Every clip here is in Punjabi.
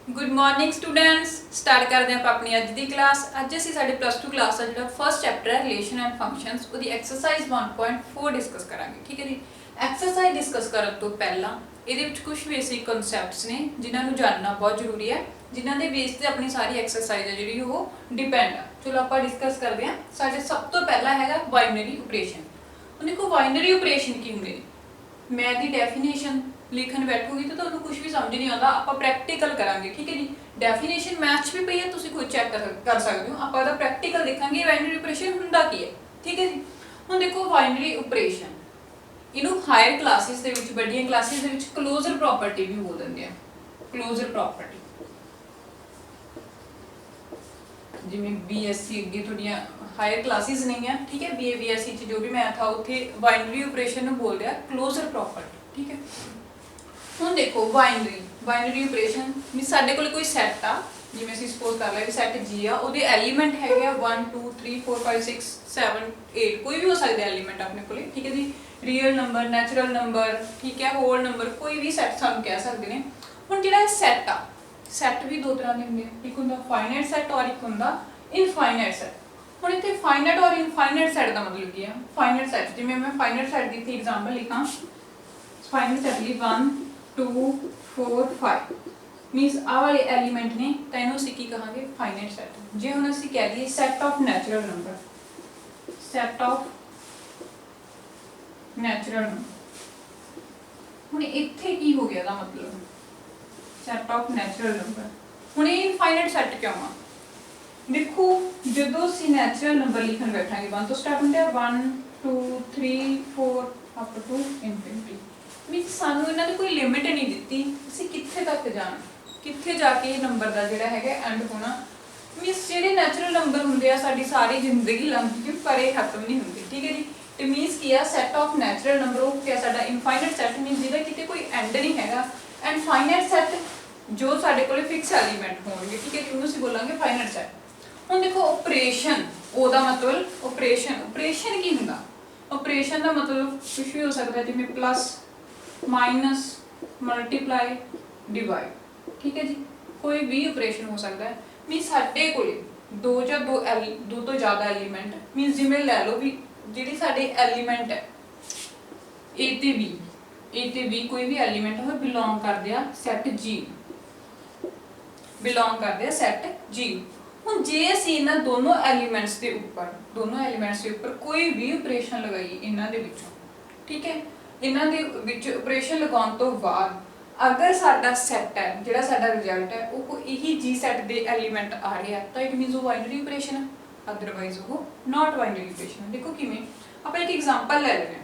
Good morning students. स्टार्ट करते हैं अपनी अज की क्लास। अज असी साडे प्लस टू क्लास का जो फर्स्ट चैप्टर है रिलेशन एंड फंक्शंस वो एक्सरसाइज 1.4 डिस्कस करांगे। ठीक है जी। एक्सरसाइज डिस्कस करने तो पहला ये कुछ बेसिक कॉन्सैप्ट्स ने जिन्होंने जानना बहुत जरूरी है, जिन्होंने बेस से अपनी सारी एक्सरसाइज है जी वो डिपेंड है। चलो आप डिस्कस करते हैं। साडे सब तो पहला है बाइनरी ऑपरेशन। देखो बाइनरी ऑपरेशन की होंगे, मैं दी डेफिनेशन लिखन बैठोगी तो तुहानू कुछ भी समझ नहीं आता। आप प्रैक्टिकल करांगे। ठीक है जी। डेफिनेशन मैथ भी पई है, तुसीं खुद चैक कर सकते हो। आप प्रैक्टिकल देखांगे बाइनरी ऑपरेशन हुंदा की है। ठीक है जी। हुण देखो बाइनरी ऑपरेशन इनू हायर क्लासिस दे विच वड्डियां क्लासिस दे विच क्लोजर प्रॉपर्टी भी बोल दिंदे आ। क्लोजर प्रॉपर्टी जिवें बीएससी अगे थोड़ियां हायर क्लासिस नहीं है। ठीक है। बीए बीएससी जो भी मैथ आ उत्थे बाइनरी ऑपरेशन नूं बोलदे आ क्लोजर प्रॉपर्टी। ठीक है। ਹੁਣ देखो बाइनरी ऑपरेशन मीन साडे कोल कोई सैट आ, जिवें असीं सपोज कर लिया सैट जी आ, उहदे एलीमेंट हैगे 1 2 3 4 5 6 7 8 कोई भी हो सकदा एलीमेंट अपने कोले। ठीक है जी। रियल नंबर, नैचुरल नंबर, ठीक है, होल नंबर, कोई भी सैट सानूं कह सकदे ने। हुण जिहड़ा सैट आ, सैट भी दो तरह दे हुंदे आ। एक हुंदा फाइनाइट सैट और एक हुंदा इनफाइनाइट सैट। हुण इत्थे फाइनाइट और इनफाइनाइट सैट दा मतलब की है। फाइनाइट सैट जिवें मैं फाइनाइट सैट दी इत्थे एग्जांपल लिखां, फाइनाइट सैट ली 1 2 4 5 मीनस आ वाले एलीमेंट ने तो इन्हों असीं की कहांगे फाइनाइट सैट। जे हुण असीं कह दईए set of natural number, set of natural number. हुण इत्थे की हो गया दा मतलब सैट ऑफ नैचुरल नंबर। हुण ये इनफाइनाइट सैट क्यों आ? देखो जदों असीं नैचुरल नंबर लिखण बैठांगे 1 तो स्टार्ट होंदे 1 2 3 4 अप टू इनफिनिटी। मीनस सानू इन्हां ने कोई लिमिट नहीं दित्ती, असीं कित्थे तक जाना, कित्थे जाके नंबर का जिहड़ा हैगा एंड होना। मीनस जिहड़े नैचुरल नंबर हुंदे आ साडी सारी जिंदगी लंघ के पर खत्म नहीं हुंदे। ठीक है जी। ते मीनस की आ सैट ऑफ नैचुरल नंबर वो क्या साडा इनफाइनाइट सैट मीनस जिहदा किते कोई एंड नहीं हैगा। एंड फाइनाइट सैट जो साडे कोले फिक्स एलीमेंट होणगे। ठीक है जी। उहनूं असीं बोलांगे फाइनाइट सैट। हुण देखो ऑपरेशन ओहदा मतलब ऑपरेशन की हुंदा? ऑपरेशन का मतलब कुछ भी हो सकता है, जिवें प्लस माइनस मल्टीप्लाई डिवाइड। ठीक है जी। कोई भी ऑपरेशन हो सकता है। मीन साडे कोले दो या दो तो ज़्यादा एलीमेंट मीन जिवें लै लो भी जिहड़े साडे एलीमेंट है ए ते बी कोई भी एलीमेंट हो बिलोंग करदे आ सैट जी, बिलोंग करदे आ सैट जी। हुण जे असीं इन्हां दोनों एलीमेंट्स के उपर कोई भी ऑपरेशन लगाइए इन्हां दे विचों, ठीक है, इन्हां दे विच ऑपरेशन लगाउण तो बाद अगर साडा सैट है जिहड़ा साडा रिजल्ट है वो कोई यही जी सैट दे एलीमेंट आ रहे हैं तो इट मीनस वो बाइनरी ऑपरेशन है, अदरवाइज वो नॉट बाइनरी ऑपरेशन है। देखो किवें आप एक एग्जांपल ले लेंगे।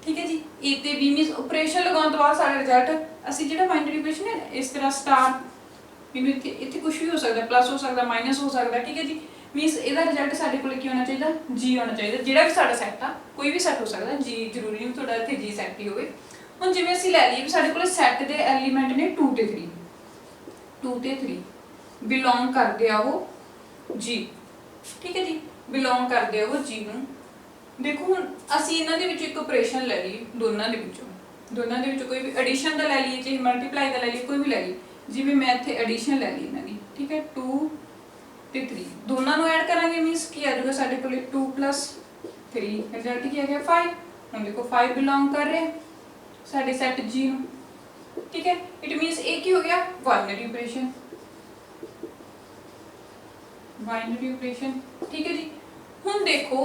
ठीक है जी। ए ते बी मीनस ऑपरेशन लगाउण तो बाद साडा रिजल्ट असीं जिहड़ा बाइनरी ऑपरेशन है इस तरह स्टार मीनस इत्थे कुछ भी हो सकता, प्लस हो सकता, माइनस हो सकता। ठीक है जी। मीनस इहदा रिजल्ट साडे कोल की होना चाहिए जी होना चाहिए। जिहड़ा भी साडा सैट आ कोई भी सैट हो सकता, जी जरूरी नहीं तुहाडा इत्थे जी सैट ही होवे। हुण जिवें असीं लै लईए भी साडे कोल सैट दे एलीमेंट ने 2 ते 3 बिलोंग करदे आ वो जी। ठीक है जी। बिलोंग करदे आ वो जी नूं। देखो हुण असीं इन्हां दे विचों एक ऑपरेशन लै लईए, दोनां दे विचों कोई भी एडिशन दा लै लईए चाहे मल्टीप्लाई दा लै लईए, कोई भी लै लईए। जिवें मैं इत्थे एडिशन लै लई इन्हां दी। ठीक है। 2 ते 3 दोनों नूं ऐड करांगे मीनस की आ जाऊगा साडे कोल 2 + 3 रिजल्ट की आ गया 5। हुण देखो 5 बिलोंग कर रहे साडे सैट जी नूं। ठीक है। इट मीनस ए की हो गया बाइनरी ऑपरेशन, बाइनरी ऑपरेशन। ठीक है जी। हुण देखो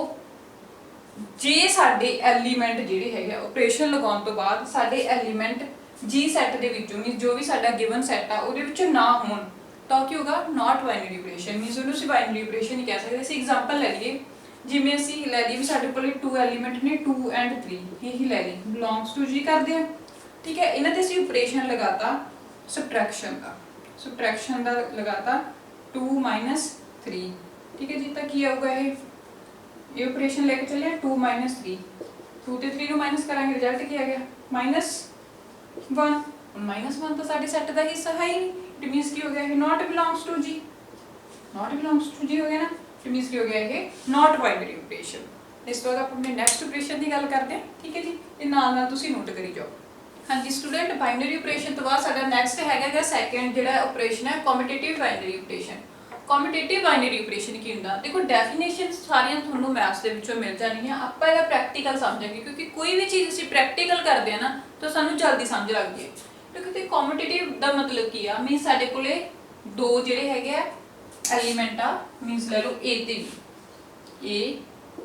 जे साडे एलीमेंट जिहड़े हैगे ऑपरेशन लगाउण तो बाद साडे एलीमेंट जी सैट दे विचों मीनस जो भी साडा गिवन सैट आ उहदे विच ना होण तो की होगा नॉट बाइनरी ऑपरेशन। मीनस उहनूं असीं बाइनरी ऑपरेशन नहीं कह सकदे। असीं एग्जांपल लै लईए जिवें असीं लै लईए भी साडे कोल 2 एलीमेंट ने 2 एंड 3 यही लै लई बिलोंग्स टू जी करदे आ। ठीक है। इन्हां ते असीं ऑपरेशन लगाता सबट्रैक्शन दा लगाता 2 - 3। ठीक है जी। तो की आऊगा ये ऑपरेशन लेके चले 2 - 3 2 ते 3 नूं माइनस करांगे रिजल्ट की आ गया -1। -1 तो साडे सैट दा हिस्सा है ही नहीं। इट मीनस की हो गया not belongs to G, not belongs to G हो गया ना। इट मीनस की हो गया ये नॉट बाइनरी ऑपरेशन। इस तो बाद आप अपने नैक्सट ऑपरेशन की गल करते हैं। ठीक है जी। ये नाल नाल तुसीं नोट करी जाओ। हाँ जी स्टूडेंट, बाइनरी ऑपरेशन तो बाद साडा नेक्स्ट हैगा सैकेंड जिहड़ा ऑपरेशन है commutative binary operation. Commutative binary operation की हुंदा, देखो डेफिनेशन सारियां तुहानूं मैथ्स दे विचों मिल जाणगीआं। आपां इहदा प्रैक्टिकल समझांगे क्योंकि कोई भी चीज़ असीं प्रैक्टिकल करदे आ ना तो सानूं जल्दी समझ लगदी है। क्योंकि कॉम्यूटेटिव दा मतलब की आ, मीन साडे कोले दो जिहड़े हैगे आ एलीमेंट आ, मीनस लै लो ए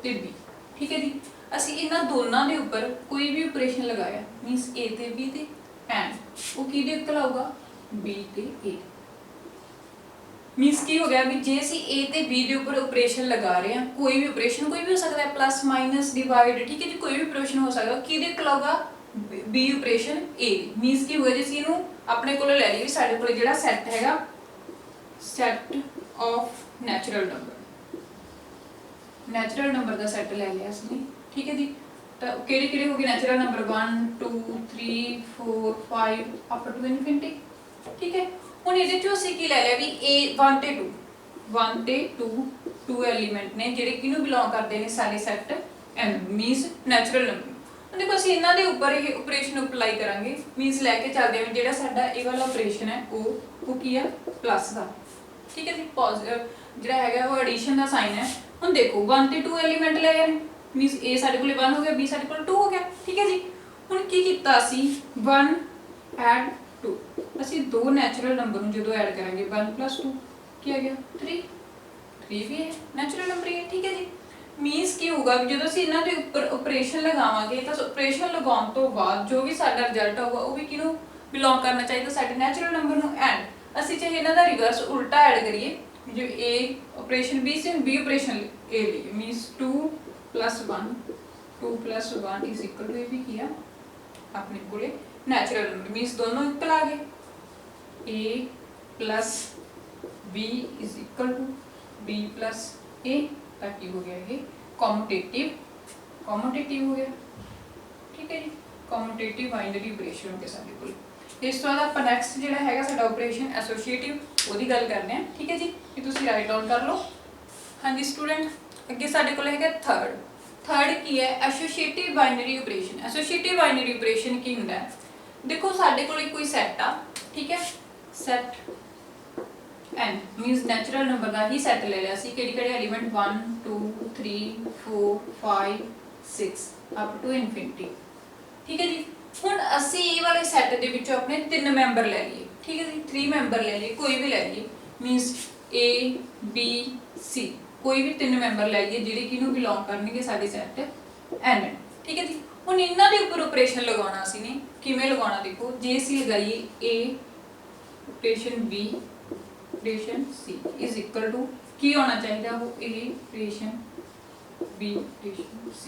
ते बी, ठीक है जी। ਅਸੀਂ ਇਹਨਾਂ ਦੋਨਾਂ ਦੇ ਉੱਪਰ ਕੋਈ ਵੀ ਆਪਰੇਸ਼ਨ ਲਗਾਇਆ, ਮੀਨਸ A ਤੇ B ਤੇ ਐਂਡ ਉਹ ਕਿਹਦੇ ਉੱਤੇ ਲਾਊਗਾ, B ਤੇ A। ਮੀਨਸ ਕੀ ਹੋ ਗਿਆ ਵੀ ਜੇ ਅਸੀਂ A ਤੇ B ਦੇ ਉੱਪਰ ਆਪਰੇਸ਼ਨ ਲਗਾ ਰਹੇ ਹਾਂ, ਕੋਈ ਵੀ ਆਪਰੇਸ਼ਨ ਕੋਈ ਵੀ ਹੋ ਸਕਦਾ ਹੈ, ਪਲੱਸ ਮਾਈਨਸ ਡਿਵਾਈਡ, ਠੀਕ ਹੈ ਜੀ, ਕੋਈ ਵੀ ਆਪਰੇਸ਼ਨ ਹੋ ਸਕਦਾ, ਕਿਹਦੇ ਉੱਤੇ ਲਾਊਗਾ, B ਆਪਰੇਸ਼ਨ A। ਮੀਨਸ ਕੀ ਹੋਇਆ, ਜੇ ਅਸੀਂ ਇਹਨੂੰ ਆਪਣੇ ਕੋਲ ਲੈ ਲਈਏ, ਸਾਡੇ ਕੋਲ ਜਿਹੜਾ ਸੈੱਟ ਹੈਗਾ set of natural number the set ਲੈ ਲਿਆ ਅਸੀਂ, ठीक है जी। तो केड़े केड़े हो गए natural number 1 2 3 4 5 up to infinity, ठीक है। हुण इहदे चों असीं की ले लिया भी A 1 ते 2 टू एलीमेंट ने जिहड़े किहनूं बिलोंग करदे ने सारे set N means natural number. देखो असीं इन्हां दे उपर ये ऑपरेशन अप्लाई करांगे, मीनस लैके चलदे आ जिहड़ा साडा ये वाला ऑपरेशन है वो की है प्लस दा, ठीक है जी। जिहड़ा हैगा वो एडिशन दा साइन है। हुण देखो 1 ते 2 एलीमेंट ले आए मीनस ए साडे कोल 1 हो गया, बी साडे कोल 2 हो गया, ठीक है जी। हुण की कीता असी 1 ऐड 2, असी दो नैचुरल नंबर नूं जदों ऐड करांगे 1 + 2 की आ गया 3 भी है नैचुरल नंबर ही है, ठीक है जी। मीनस की होगा जदों असी इन्हां दे उपर ऑपरेशन लगावांगे तां ऑपरेशन लगाउण तों बाद जो भी साडा रिजल्ट होगा वो भी किहनूं बिलोंग करना चाहिए, साडे नैचुरल नंबर नूं। एंड असी चाहे इन्हां दा रिवर्स उल्टा ऐड करिए, जो ए ऑपरेशन बी से बी ऑपरेशन ए लईए, मीनस 2 + 1 2 + 1 इज इक्वल टू, ये भी किया अपने कोले नेचुरल नंबर, मीनस दोनों इक्वल आ गए, a + b is equal to b + a, ताकि हो गया ये कॉम्यूटेटिव हो गया, ठीक है जी। कॉम्यूटेटिव बाइनरी ऑपरेशन हो गया साडे कोल। इस तो बाद आप नैक्सट जिहड़ा हैगा साडा ऑपरेशन एसोसीएटिव ओदी गल करते हैं, ठीक है जी। ये तुसीं राइट डाउन कर लो। हाँ जी स्टूडेंट, अगे साडे कोल हैगा थर्ड की है एसोसीएटिव बाइनरी ऑपरेशन। एसोसीएटिव बाइनरी ऑपरेशन की हुंदा है, देखो साडे कोल कोई सैट आ, ठीक है, set n means natural number का ही सैट ले लिया सी, केड़े एलीमेंट 1 2 3 4 5 6 अप टू इनफिनिटी, ठीक है जी। हुण असी ये वाले सैट दे विचों अपने 3 मैंबर ले लिए, ठीक है जी, 3 मैंबर ले लिए, कोई भी ले लिए, मीनस A B C कोई भी 3 मैंबर ले लिए जिहड़े किहनूं बिलोंग करनगे साडे सैट n, ठीक है जी। हुण इन्हां दे उपर ऑपरेशन लगाउणा असीं ने किवें लगाउणा, देखो जे असीं लगाईए A operation B operation C is equal to की होना चाहिए, वो A operation B operation C।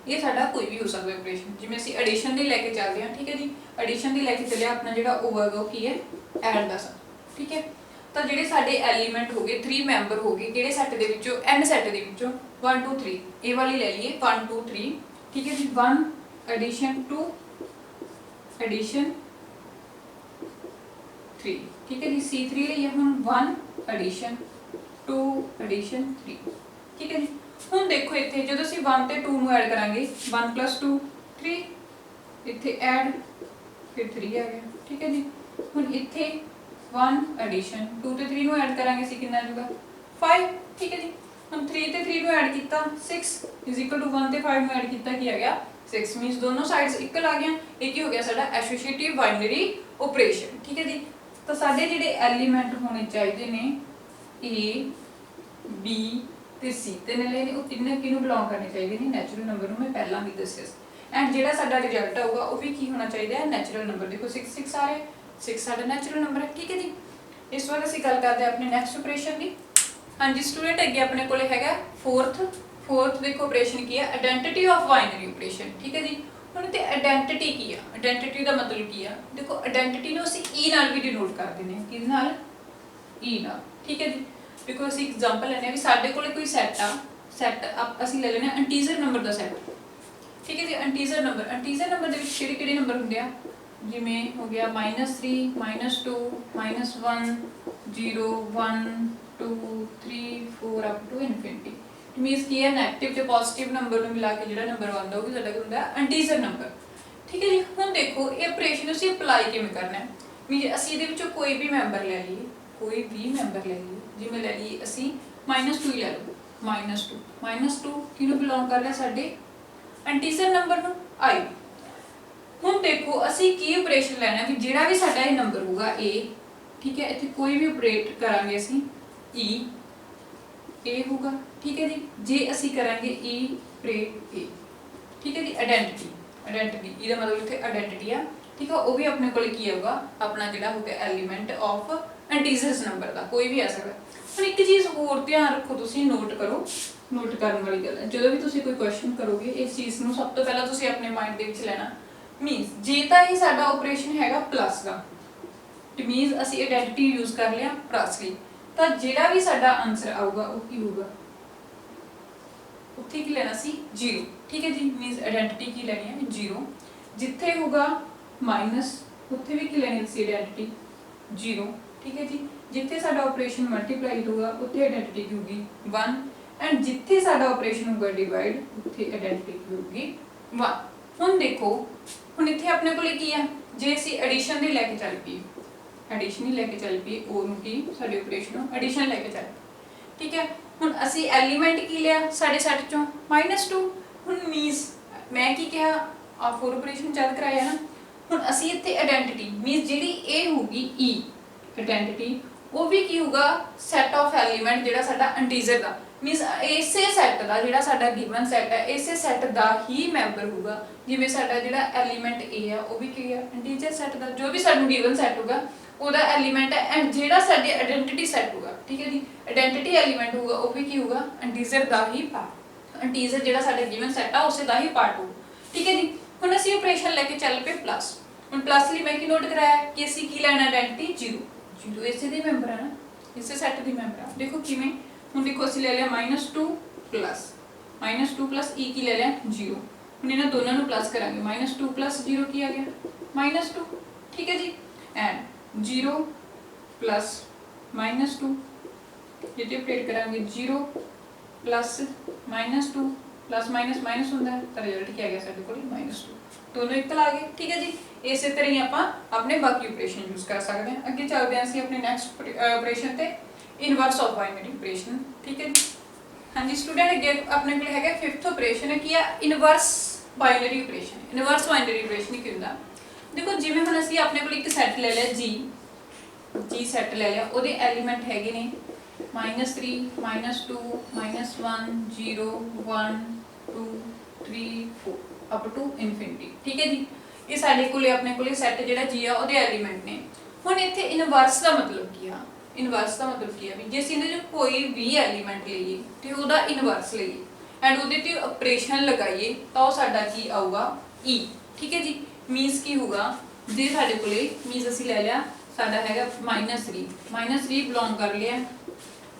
ये साडा कोई भी हो सकता है ऑपरेशन, जिवें असीं एडिशन दे लैके चलदे हां, ठीक है जी। एडिशन दे लैके चलिया अपना जिहड़ा O है वो की है ऐड दा सा, ठीक है। तो जिहड़े साडे एलीमेंट हो गए 3 मैंबर हो गए, किहड़े सैट दे विचों n सैट दे विचों 1 2 3 ए वाली ले लीए 1 2 3, ठीक है जी। 1 एडिशन 2 एडिशन 3, ठीक है जी। C3 लईए हुण 1 एडिशन 2 एडिशन 3, ठीक है जी। हुण देखो इत्थे जदों असीं 1 ते 2 नूं ऐड करांगे 1 + 2 3, इत्थे ऐड फिर 3 आ गया, ठीक है जी। हुण इत्थे 1 एडिशन 2 ते 3 नूं ऐड करांगे असीं कितना आ जाऊगा 5, ठीक है जी। हम 3 ते 3 नूं ऐड कीता 6 इज इक्वल टू 1 ते 5 नूं ऐड कीता की आ गया 6, मीनस दोनों साइड्स इक्वल आ गया। ये की हो गया साडा एसोसिएटिव बाइनरी ऑपरेशन, ठीक है जी। तो साडे जिहड़े एलीमेंट होने चाहिए ने A B ते C ते ने वो तिन्ने किहनूं बिलोंग करने चाहिए ने नैचुरल नंबर नूं, मैं पहलां भी दस्सिया सी। एंड जिहड़ा साडा रिजल्ट आऊगा वो भी की होना चाहिए नैचुरल नंबर, देखो 6 6 आ रहे 6 साडा नैचुरल नंबर है, ठीक है जी। इस बार असीं गल करते हैं अपने नैक्सट ऑपरेशन की। हाँ जी स्टूडेंट, अगे अपने कोले हैगा फोर्थ देखो ऑपरेशन की है आइडेंटिटी ऑफ बाइनरी ऑपरेशन, ठीक है जी। हुण ते आइडेंटिटी की है, आइडेंटिटी का मतलब की है, देखो आइडेंटिटी नूं असीं ई नाल भी डिनोट कर दिंदे हां, किहदे नाल ई नाल, ठीक है जी। देखो असीं एग्जांपल लैणे भी साडे कोले कोई सैट आ, सैट असीं ले लैणे इंटीजर नंबर का सैट, ठीक है जी। इंटीजर नंबर दे विच किहड़े नंबर हुंदे आ, जिवें हो गया -3 -2 -1 0 1 2 3 4 अप टू इनफिनिटी। मीनस की है नेगेटिव ते पॉजिटिव नंबर नूं मिला के जिहड़ा नंबर बनदा वो भी साडा हुंदा इंटीजर नंबर, ठीक है जी। हुण देखो ये ऑपरेशन ਅਸੀਂ ਅਪਲਾਈ ਕਿਵੇਂ ਕਰਨਾ ਹੈ ਵੀ ਅਸੀਂ ਇਹਦੇ ਵਿੱਚੋਂ ਕੋਈ ਵੀ ਮੈਂਬਰ ਲੈ ਲਈਏ, ਕੋਈ ਵੀ ਮੈਂਬਰ ਲੈ ਲਈਏ, ਜਿਵੇਂ ਲੈ ਲਈਏ ਅਸੀਂ -2 ਹੀ ਲੈ ਲਓ, -2 ਕਿਹਨੂੰ ਬਿਲੋਂਗ ਕਰ ਰਿਹਾ ਸਾਡੇ ਇੰਟੀਜਰ ਨੰਬਰ ਨੂੰ i। ਹੁਣ ਦੇਖੋ ਅਸੀਂ ਕੀ ਆਪਰੇਸ਼ਨ ਲੈਣਾ ਵੀ ਜਿਹੜਾ ਵੀ ਸਾਡਾ ਇਹ ਨੰਬਰ ਹੋਊਗਾ a, ठीक है, ਇੱਥੇ ਕੋਈ ਵੀ ਆਪਰੇਟ ਕਰਾਂਗੇ ਅਸੀਂ e a ਹੋਊਗਾ, ठीक है जी। ਜੇ ਅਸੀਂ ਕਰਾਂਗੇ e ਆਪਰੇਟ a, ठीक है जी। ਆਇਡੈਂਟੀਟੀ ਇਹਦਾ ਮਤਲਬ ਇੱਥੇ ਆਇਡੈਂਟੀਟੀ ਆ, ठीक है। ਉਹ ਵੀ ਆਪਣੇ ਕੋਲ ਕੀ ਆਊਗਾ ਆਪਣਾ ਜਿਹੜਾ ਹੋਊਗਾ ਐਲੀਮੈਂਟ ਆਫ ਇੰਟੀਜਰਸ ਨੰਬਰ ਦਾ ਕੋਈ ਵੀ ਆ ਸਕਦਾ। ਹੁਣ ਇੱਕ ਚੀਜ਼ ਹੋਰ ਧਿਆਨ ਰੱਖੋ, ਤੁਸੀਂ ਨੋਟ ਕਰੋ, ਨੋਟ ਕਰਨ ਵਾਲੀ ਗੱਲ ਹੈ, ਜਦੋਂ ਵੀ ਤੁਸੀਂ ਕੋਈ ਕੁਐਸਚਨ ਕਰੋਗੇ ਇਸ ਚੀਜ਼ ਨੂੰ ਸਭ ਤੋਂ ਪਹਿਲਾਂ ਤੁਸੀਂ ਆਪਣੇ ਮਾਈਂਡ ਦੇ ਵਿੱਚ ਲੈਣਾ ਮੀਨਸ ਜੇ ਤਾਂ ਇਹ ਸਾਡਾ ਆਪਰੇਸ਼ਨ ਹੈਗਾ ਪਲੱਸ ਦਾ, ਇਟ ਮੀਨਸ ਅਸੀਂ ਆਇਡੈਂਟੀਟੀ ਯੂਜ਼ ਕਰ ਲਿਆ ਪਲੱਸ ਲਈ, ਤਾਂ ਜਿਹੜਾ ਵੀ ਸਾਡਾ ਆਨਸਰ ਆਊਗਾ ਉਹ ਕੀ ਹੋਊਗਾ ਉੱਥੇ ਕੀ ਲੈਣਾ ਸੀ 0, ठीक है जी। मीन्स आइडेंटिटी की लेनी है 0, जिथे होगा माइनस उत्थे भी की लेनी है आइडेंटिटी 0, ठीक है जी। जिथे साडा ऑपरेशन मल्टीप्लाई होगा उत्थे आइडेंटिटी की होगी 1 एंड जिथे साडा ऑपरेशन होगा डिवाइड उत्थे आइडेंटिटी की होगी 1। हुण देखो हुण इत्थे अपने कोले की है जे असीं एडिशन दे लेके चल पईए, एडिशन ही लेके चल पईए ओनू की साडे ऑपरेशन एडिशन लेके चल, ठीक है। हुण असीं एलीमेंट की लिया साडे सैट चों -2। ਹੁਣ ਮੀਨਸ ਮੈਂ ਕੀ ਕਿਹਾ ਆ ਫੋਰ ਆਪਰੇਸ਼ਨ ਚੱਲ ਕਰਾਇਆ ਨਾ, ਹੁਣ ਅਸੀਂ ਇੱਥੇ ਆਇਡੈਂਟੀਟੀ ਮੀਨਸ ਜਿਹੜੀ ਇਹ ਹੋਊਗੀ e ਆਇਡੈਂਟੀਟੀ ਉਹ ਵੀ ਕੀ ਹੋਊਗਾ ਸੈਟ ਆਫ ਐਲੀਮੈਂਟ ਜਿਹੜਾ ਸਾਡਾ ਇੰਟੀਜਰ ਦਾ ਮੀਨਸ ਇਸੇ ਸੈਟ ਦਾ ਜਿਹੜਾ ਸਾਡਾ ਗਿਵਨ ਸੈਟ ਹੈ ਇਸੇ ਸੈਟ ਦਾ ਹੀ ਮੈਂਬਰ ਹੋਊਗਾ। ਜਿਵੇਂ ਸਾਡਾ ਜਿਹੜਾ ਐਲੀਮੈਂਟ a ਆ ਉਹ ਵੀ ਕੀ ਹੈ ਇੰਟੀਜਰ ਸੈਟ ਦਾ, ਜੋ ਵੀ ਸਾਨੂੰ ਗਿਵਨ ਸੈਟ ਹੋਊਗਾ ਉਹਦਾ ਐਲੀਮੈਂਟ ਹੈ ਐਂਡ ਜਿਹੜਾ ਸਾਡੇ ਆਇਡੈਂਟੀਟੀ ਸੈਟ ਹੋਊਗਾ, ਠੀਕ ਹੈ ਜੀ, ਆਇਡੈਂਟੀਟੀ ਐਲੀਮੈਂਟ ਹੋਊਗਾ ਉਹ ਵੀ ਕੀ ਹੋਊਗਾ ਇੰਟੀਜਰ ਦਾ ਹੀ ਪਾਰਟ, इंटीजर ਜਿਹੜਾ ਸਾਡੇ ਗਿਵਨ ਸੈਟ ਆ ਉਸੇ ਦਾ ਹੀ ਪਾਰਟ ਹੋਊ, ਠੀਕ ਹੈ ਜੀ। ਹੁਣ ਅਸੀਂ ਆਪਰੇਸ਼ਨ ਲੈ ਕੇ ਚੱਲ ਪਏ ਪਲੱਸ। ਹੁਣ ਪਲੱਸ ਲਈ ਮੈਂ ਕੀ ਨੋਟ ਕਰਾਇਆ ਕਿ ਅਸੀਂ ਕੀ ਲੈਣਾ ਆਇਡੈਂਟੀਟੀ 0 ਇਸੇ ਦੇ ਮੈਂਬਰ ਹੈ ਨਾ, ਇਸੇ ਸੈਟ ਦੀ ਮੈਂਬਰ ਆ। ਦੇਖੋ ਕਿਵੇਂ, ਹੁਣ ਦੇਖੋ ਅਸੀਂ ਲੈ ਲਿਆ -2 ਪਲੱਸ e ਕੀ ਲੈ ਲਿਆ 0। ਹੁਣ ਇਹਨਾਂ ਦੋਨਾਂ ਨੂੰ ਪਲੱਸ ਕਰਾਂਗੇ -2 + 0 ਕੀ ਆ ਗਿਆ -2, ਠੀਕ ਹੈ ਜੀ। ਐਂਡ 0 + -2 ਜੇ ਆਪਰੇਟ ਕਰਾਂਗੇ 0 प्लस -2 प्लस माइनस ਹੁੰਦਾ ਹੈ ਤਾਂ ਰਿਜ਼ਲਟ ਕੀ ਆ ਗਿਆ ਸਾਡੇ ਕੋਲ -2, ਦੋਨੋਂ ਇਕੁਅਲ ਆ ਗਏ, ਠੀਕ ਹੈ ਜੀ। ਇਸੇ ਤਰ੍ਹਾਂ ਹੀ ਆਪਾਂ ਆਪਣੇ ਬਾਕੀ ਆਪਰੇਸ਼ਨ ਯੂਜ਼ ਕਰ ਸਕਦੇ ਹਾਂ। ਅੱਗੇ ਚੱਲਦੇ ਹਾਂ ਅਸੀਂ ਆਪਣੇ ਨੈਕਸਟ ਆਪਰੇਸ਼ਨ ਤੇ ਇਨਵਰਸ ਆਫ ਬਾਈਨਰੀ ਆਪਰੇਸ਼ਨ, ਠੀਕ ਹੈ ਜੀ। ਹਾਂਜੀ ਸਟੂਡੈਂਟ ਅੱਗੇ ਆਪਣੇ ਕੋਲ ਹੈਗਾ 5th ਆਪਰੇਸ਼ਨ ਕੀ ਆ inverse binary operation. Inverse binary operation ਕੀ ਹੁੰਦਾ ਦੇਖੋ, ਜਿਵੇਂ ਹੁਣ ਅਸੀਂ ਆਪਣੇ ਕੋਲ ਇੱਕ ਸੈੱਟ ਲੈ ਲਿਆ ਜੀ ਸੈੱਟ ਲੈ ਲਿਆ, ਉਹਦੇ ਐਲੀਮੈਂਟ ਹੈਗੇ ਨੇ -3 -2 -1 0 1 2 3 4 ਅਪ ਟੂ ਇਨਫਿਨਿਟੀ, ਠੀਕ ਹੈ ਜੀ। ਇਹ ਸਾਡੇ ਕੋਲੇ ਆਪਣੇ ਕੋਲੇ ਸੈੱਟ ਜਿਹੜਾ ਜੀ ਆ ਉਹਦੇ ਐਲੀਮੈਂਟ ਨੇ। ਹੁਣ ਇੱਥੇ ਇਨਵਰਸ ਦਾ ਮਤਲਬ ਕੀ ਆ, ਇਨਵਰਸ ਦਾ ਮਤਲਬ ਕੀ ਆ ਵੀ ਜੇ ਅਸੀਂ ਇਹਦੇ ਚ ਕੋਈ ਵੀ ਐਲੀਮੈਂਟ ਲਈਏ ਤੇ ਉਹਦਾ ਇਨਵਰਸ ਲਈਏ ਐਂਡ ਉਹਦੇ ਤੇ ਆਪਰੇਸ਼ਨ ਲਗਾਈਏ ਤਾਂ ਉਹ ਸਾਡਾ ਕੀ ਆਊਗਾ e, ਠੀਕ ਹੈ ਜੀ। ਮੀਨਸ ਕੀ ਹੋਊਗਾ ਜੇ ਸਾਡੇ ਕੋਲੇ ਮੀਨਸ ਅਸੀਂ ਲੈ ਲਿਆ ਸਾਡਾ ਹੈਗਾ -3 ਬਿਲੋਂਗ ਕਰ ਲਿਆ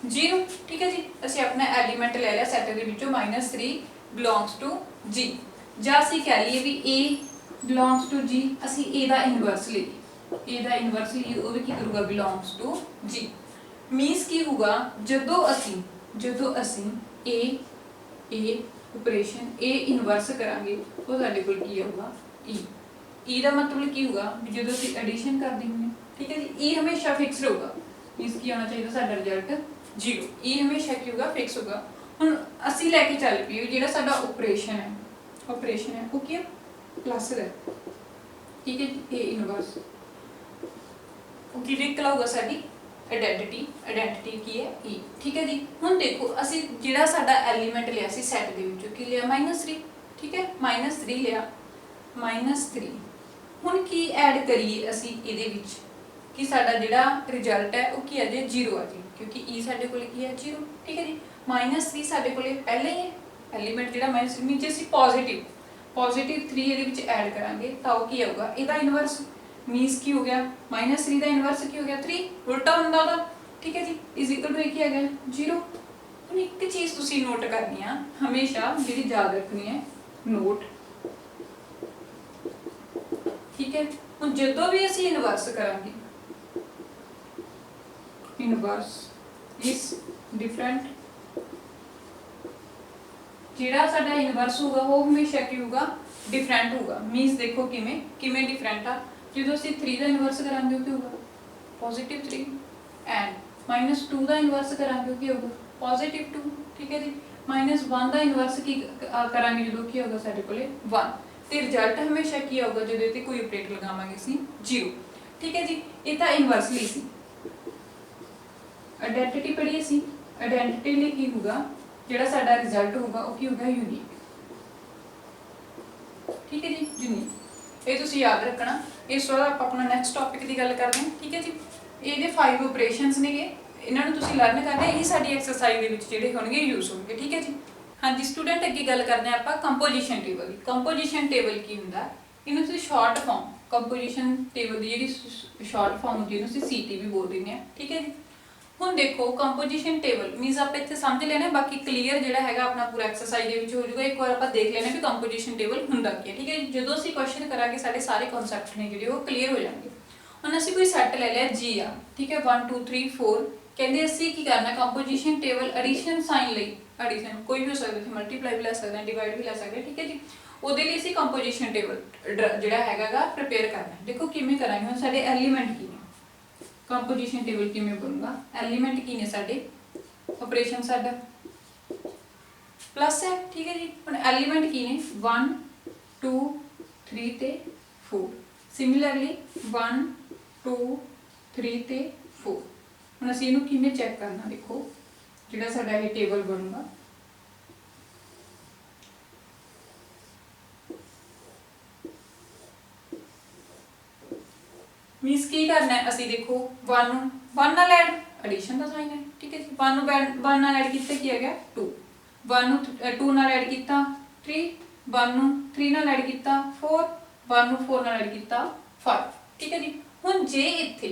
0, ठीक है जी। ਅਸੀਂ ਆਪਣਾ ਐਲੀਮੈਂਟ ਲੈ ਲਿਆ ਸੈਟ ਦੇ ਵਿੱਚੋਂ -3 ਬਿਲੋਂਗਸ ਟੂ g, ਜਾਂ ਅਸੀਂ ਕਹਿ ਲਈਏ ਵੀ a ਬਿਲੋਂਗਸ ਟੂ g, ਅਸੀਂ a ਦਾ ਇਨਵਰਸ ਲਈਏ, a ਦਾ ਇਨਵਰਸ ਲਈਏ ਉਹ ਵੀ ਕੀ ਕਰੂਗਾ ਬਿਲੋਂਗਸ ਟੂ g। ਮੀਨਸ ਕੀ ਹੋਊਗਾ ਜਦੋਂ ਅਸੀਂ a ਆਪਰੇਸ਼ਨ a ਇਨਵਰਸ ਕਰਾਂਗੇ ਉਹ ਸਾਡੇ ਕੋਲ ਕੀ ਆਊਗਾ e ਦਾ ਮਤਲਬ ਕੀ ਹੋਊਗਾ ਵੀ ਜਦੋਂ ਅਸੀਂ ਐਡੀਸ਼ਨ ਕਰਦੇ ਹੁੰਦੇ, ਠੀਕ ਹੈ ਜੀ, e ਹਮੇਸ਼ਾ ਫਿਕਸ ਰਹੂਗਾ। ਮੀਨਸ ਕੀ ਆਉਣਾ ਚਾਹੀਦਾ ਸਾਡਾ ਰਿਜ਼ਲਟ 0, e ਹਮੇਸ਼ਾ ਕੀ ਹੋਊਗਾ ਫਿਕਸ ਹੋਊਗਾ। ਹੁਣ ਅਸੀਂ ਲੈ ਕੇ ਚੱਲ ਪਈਏ ਜਿਹੜਾ ਸਾਡਾ ਆਪਰੇਸ਼ਨ ਹੈ ਉਹ ਕੀ ਹੈ ਪਲੱਸ ਦਾ, ਠੀਕ ਹੈ ਜੀ। a ਇਨਵਰਸ ਉਹ ਕੀ ਨਿਕਲੂਗਾ ਸਾਡੀ ਆਇਡੈਂਟੀਟੀ ਕੀ ਹੈ e, ਠੀਕ ਹੈ ਜੀ। ਹੁਣ ਦੇਖੋ ਅਸੀਂ ਜਿਹੜਾ ਸਾਡਾ ਐਲੀਮੈਂਟ ਲਿਆ ਸੀ ਸੈੱਟ ਦੇ ਵਿੱਚੋਂ ਕੀ ਲਿਆ -3, ਠੀਕ ਹੈ, -3 ਲਿਆ -3। ਹੁਣ ਕੀ ਐਡ ਕਰੀਏ ਅਸੀਂ ਇਹਦੇ ਵਿੱਚ ਕਿ ਸਾਡਾ ਜਿਹੜਾ ਰਿਜ਼ਲਟ ਹੈ ਉਹ ਕੀ ਆ ਜੇ 0 ਆ ਜੀ, ਕਿਉਂਕਿ e ਸਾਡੇ ਕੋਲ ਕੀ ਹੈ 0, ਠੀਕ ਹੈ ਜੀ। -3 ਸਾਡੇ ਕੋਲੇ ਪਹਿਲਾਂ ਹੀ ਹੈ ਐਲੀਮੈਂਟ ਜਿਹੜਾ -3 ਮੀਨਸ ਅਸੀਂ ਪੋਜ਼ਿਟਿਵ 3 ਇਹਦੇ ਵਿੱਚ ਐਡ ਕਰਾਂਗੇ ਤਾਂ ਉਹ ਕੀ ਆਊਗਾ ਇਹਦਾ ਇਨਵਰਸ। ਮੀਨਸ ਕੀ ਹੋ ਗਿਆ -3 ਦਾ ਇਨਵਰਸ ਕੀ ਹੋ ਗਿਆ 3, ਉਲਟਾ ਹੁੰਦਾ ਉਹਦਾ, ਠੀਕ ਹੈ ਜੀ, = ਕੀ ਆ ਗਿਆ 0। ਹੁਣ ਇੱਕ ਚੀਜ਼ ਤੁਸੀਂ ਨੋਟ ਕਰਨੀ ਆ ਹਮੇਸ਼ਾ ਜਿਹੜੀ ਯਾਦ ਰੱਖਣੀ ਹੈ ਨੋਟ, ਠੀਕ ਹੈ। ਹੁਣ ਜਦੋਂ ਵੀ ਅਸੀਂ ਇਨਵਰਸ ਕਰਾਂਗੇ इनवर्स इज डिफरेंट, ਜਿਹੜਾ ਸਾਡਾ ਇਨਵਰਸ ਹੋਊਗਾ ਉਹ ਹਮੇਸ਼ਾ ਕੀ ਹੋਊਗਾ डिफरेंट होगा। मीनस देखो किमें किमें डिफरेंट आ, जो असीं 3 का इनवर्स करांगे की होगा पॉजिटिव 3 एंड -2 का इनवर्स करांगे की होगा पॉजिटिव 2, ठीक है जी। -1 का इनवर्स की करांगे जो की होगा साडे कोले 1, तो रिजल्ट हमेशा की होगा जो इत्ते कोई ऑपरेटर लगावांगे असीं 0, ठीक है जी। ये तो इनवर्सली सी आइडेंटिटी पढ़ी असीं, आइडेंटिटी लिए की होगा जिहड़ा साडा रिजल्ट होगा वो की होगा यूनिक, ठीक है जी, यूनिक। ये तुसीं याद रखना। इस तो बाद आपां अपना नैक्सट टॉपिक की गल करते हैं, ठीक है जी। ये 5 ऑपरेशनस ने इन्हां नूं तुसीं लर्न करना, यही साडी एक्सरसाइज दे विच जिहड़े होणगे यूज होणगे, ठीक है जी। हाँ जी स्टूडेंट अगे गल करते हैं आपां कंपोजिशन टेबल की। कंपोजिशन टेबल की हुंदा, इहनूं तुसीं शॉर्ट फॉर्म कंपोजिशन टेबल की जिहड़ी शॉर्ट फॉर्म हुंदी है उहनूं सीटी भी बोल दिंदे हैं, ठीक है जी। ਹੁਣ देखो कंपोजिशन टेबल मीनस आप इत्थे समझ लेना, बाकी क्लीयर जिहड़ा हैगा अपना पूरा एक्सरसाइज दे विच हो जाऊगा। एक बार आप देख लेना भी कंपोजिशन टेबल हुंदा की है, ठीक है। जो असीं क्वेश्चन करांगे साडे सारे कॉन्सैप्ट ने जिहड़े वो क्लीयर हो जाएंगे। हुण असीं कोई सैट ले लिया जी आ, ठीक है 1 2 3 4 कहंदे असीं की करना कंपोजिशन टेबल एडिशन साइन लई, एडिशन कोई भी हो सकदा है, मल्टीप्लाई भी लै सकते हैं, डिवाइड भी लै सकते हैं, ठीक है जी। ਉਹਦੇ ਲਈ ਅਸੀਂ ਕੰਪੋਜੀਸ਼ਨ ਟੇਬਲ ਜਿਹੜਾ ਹੈਗਾਗਾ ਪ੍ਰਿਪੇਅਰ ਕਰਨਾ ਹੈ। ਦੇਖੋ ਕਿਵੇਂ ਕਰਾਂਗੇ, ਹੁਣ ਸਾਡੇ ਐਲੀਮੈਂਟ ਕੀ ਨੇ, कंपोजिशन टेबल किमें बनूगा, एलीमेंट की ने साडे, ऑपरेशन साडा प्लस है, ठीक है जी। हुण एलीमेंट की ने 1 2 3 ते 4, सिमिलरली 1 2 3 ते 4। हुण असीं इहनूं किमें चैक करना, देखो जिहड़ा साडा ये टेबल बनूगा मीनस की करना है, असी देखो 1 नाल ऐड एडिशन का साइन है, ठीक है जी। 1 नाल ऐड किया की आ गया 2, 1 2 नाल ऐड किया 3, 1 3 नाल ऐड किया 4, 1 4 नाल ऐड किया 5, ठीक है जी। हुण जे इत्थे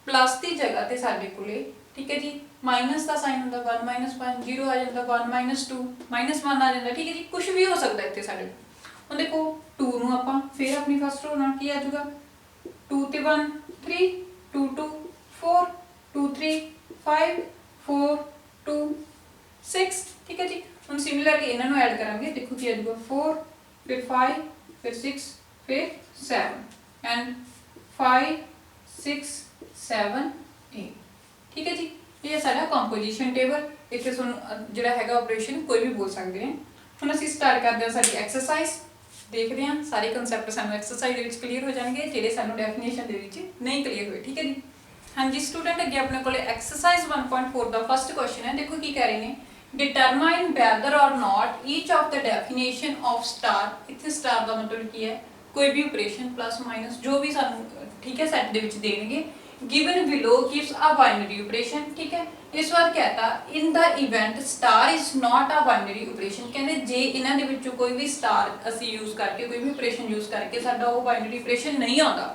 प्लस की जगह ते साडे कोले, ठीक है जी, माइनस का साइन होंदा 1 -1 0 आ जांदा, 1 -2 -1 आ जांदा, ठीक है जी। कुछ भी हो सकता इत्थे साडे। हुण देखो 2 नूं आपां फिर अपनी फर्स्ट रो नाल की आ जाऊगा 2 ते 1 3 2 2 4 2 3 5 4 2 6, ठीक है जी। हम सिमिलरली इन्हां नूं ऐड करांगे, देखो की आ जाऊगा 4 फिर 5 फिर 6 फिर 7 एंड 5 6 7 8, ठीक है जी। ये साडा कंपोजिशन टेबल। इत्थे तुहानूं जिहड़ा हैगा ऑपरेशन कोई भी बोल सकदे हैं। हुण असीं स्टार्ट करदे हां साडी एक्सरसाइज, देखते हैं सारे कंसैप्ट सानू एक्सरसाइज दे विच क्लीयर हो जाएंगे जिहड़े सानू डेफिनेशन दे विच नहीं क्लीयर हुए, ठीक है जी। हाँ जी स्टूडेंट अगे अपने कोले एक्सरसाइज 1.4 का फर्स्ट क्वेश्चन है। देखो की कह रहे हैं, डिटरमाइन वैदर और not each of the definition of star. इत्थे स्टार का मतलब की है कोई भी ऑपरेशन प्लस माइनस जो भी सानू, ठीक है, सैट दे विच देणगे। Given below gives a binary operation, ठीक है। इस बार कहता in the event star is not a binary operation, कहते जे इन्हां दे विचों कोई भी स्टार असी यूज करके कोई भी ऑपरेशन यूज करके साडा वो बाइनरी ऑपरेशन नहीं आता,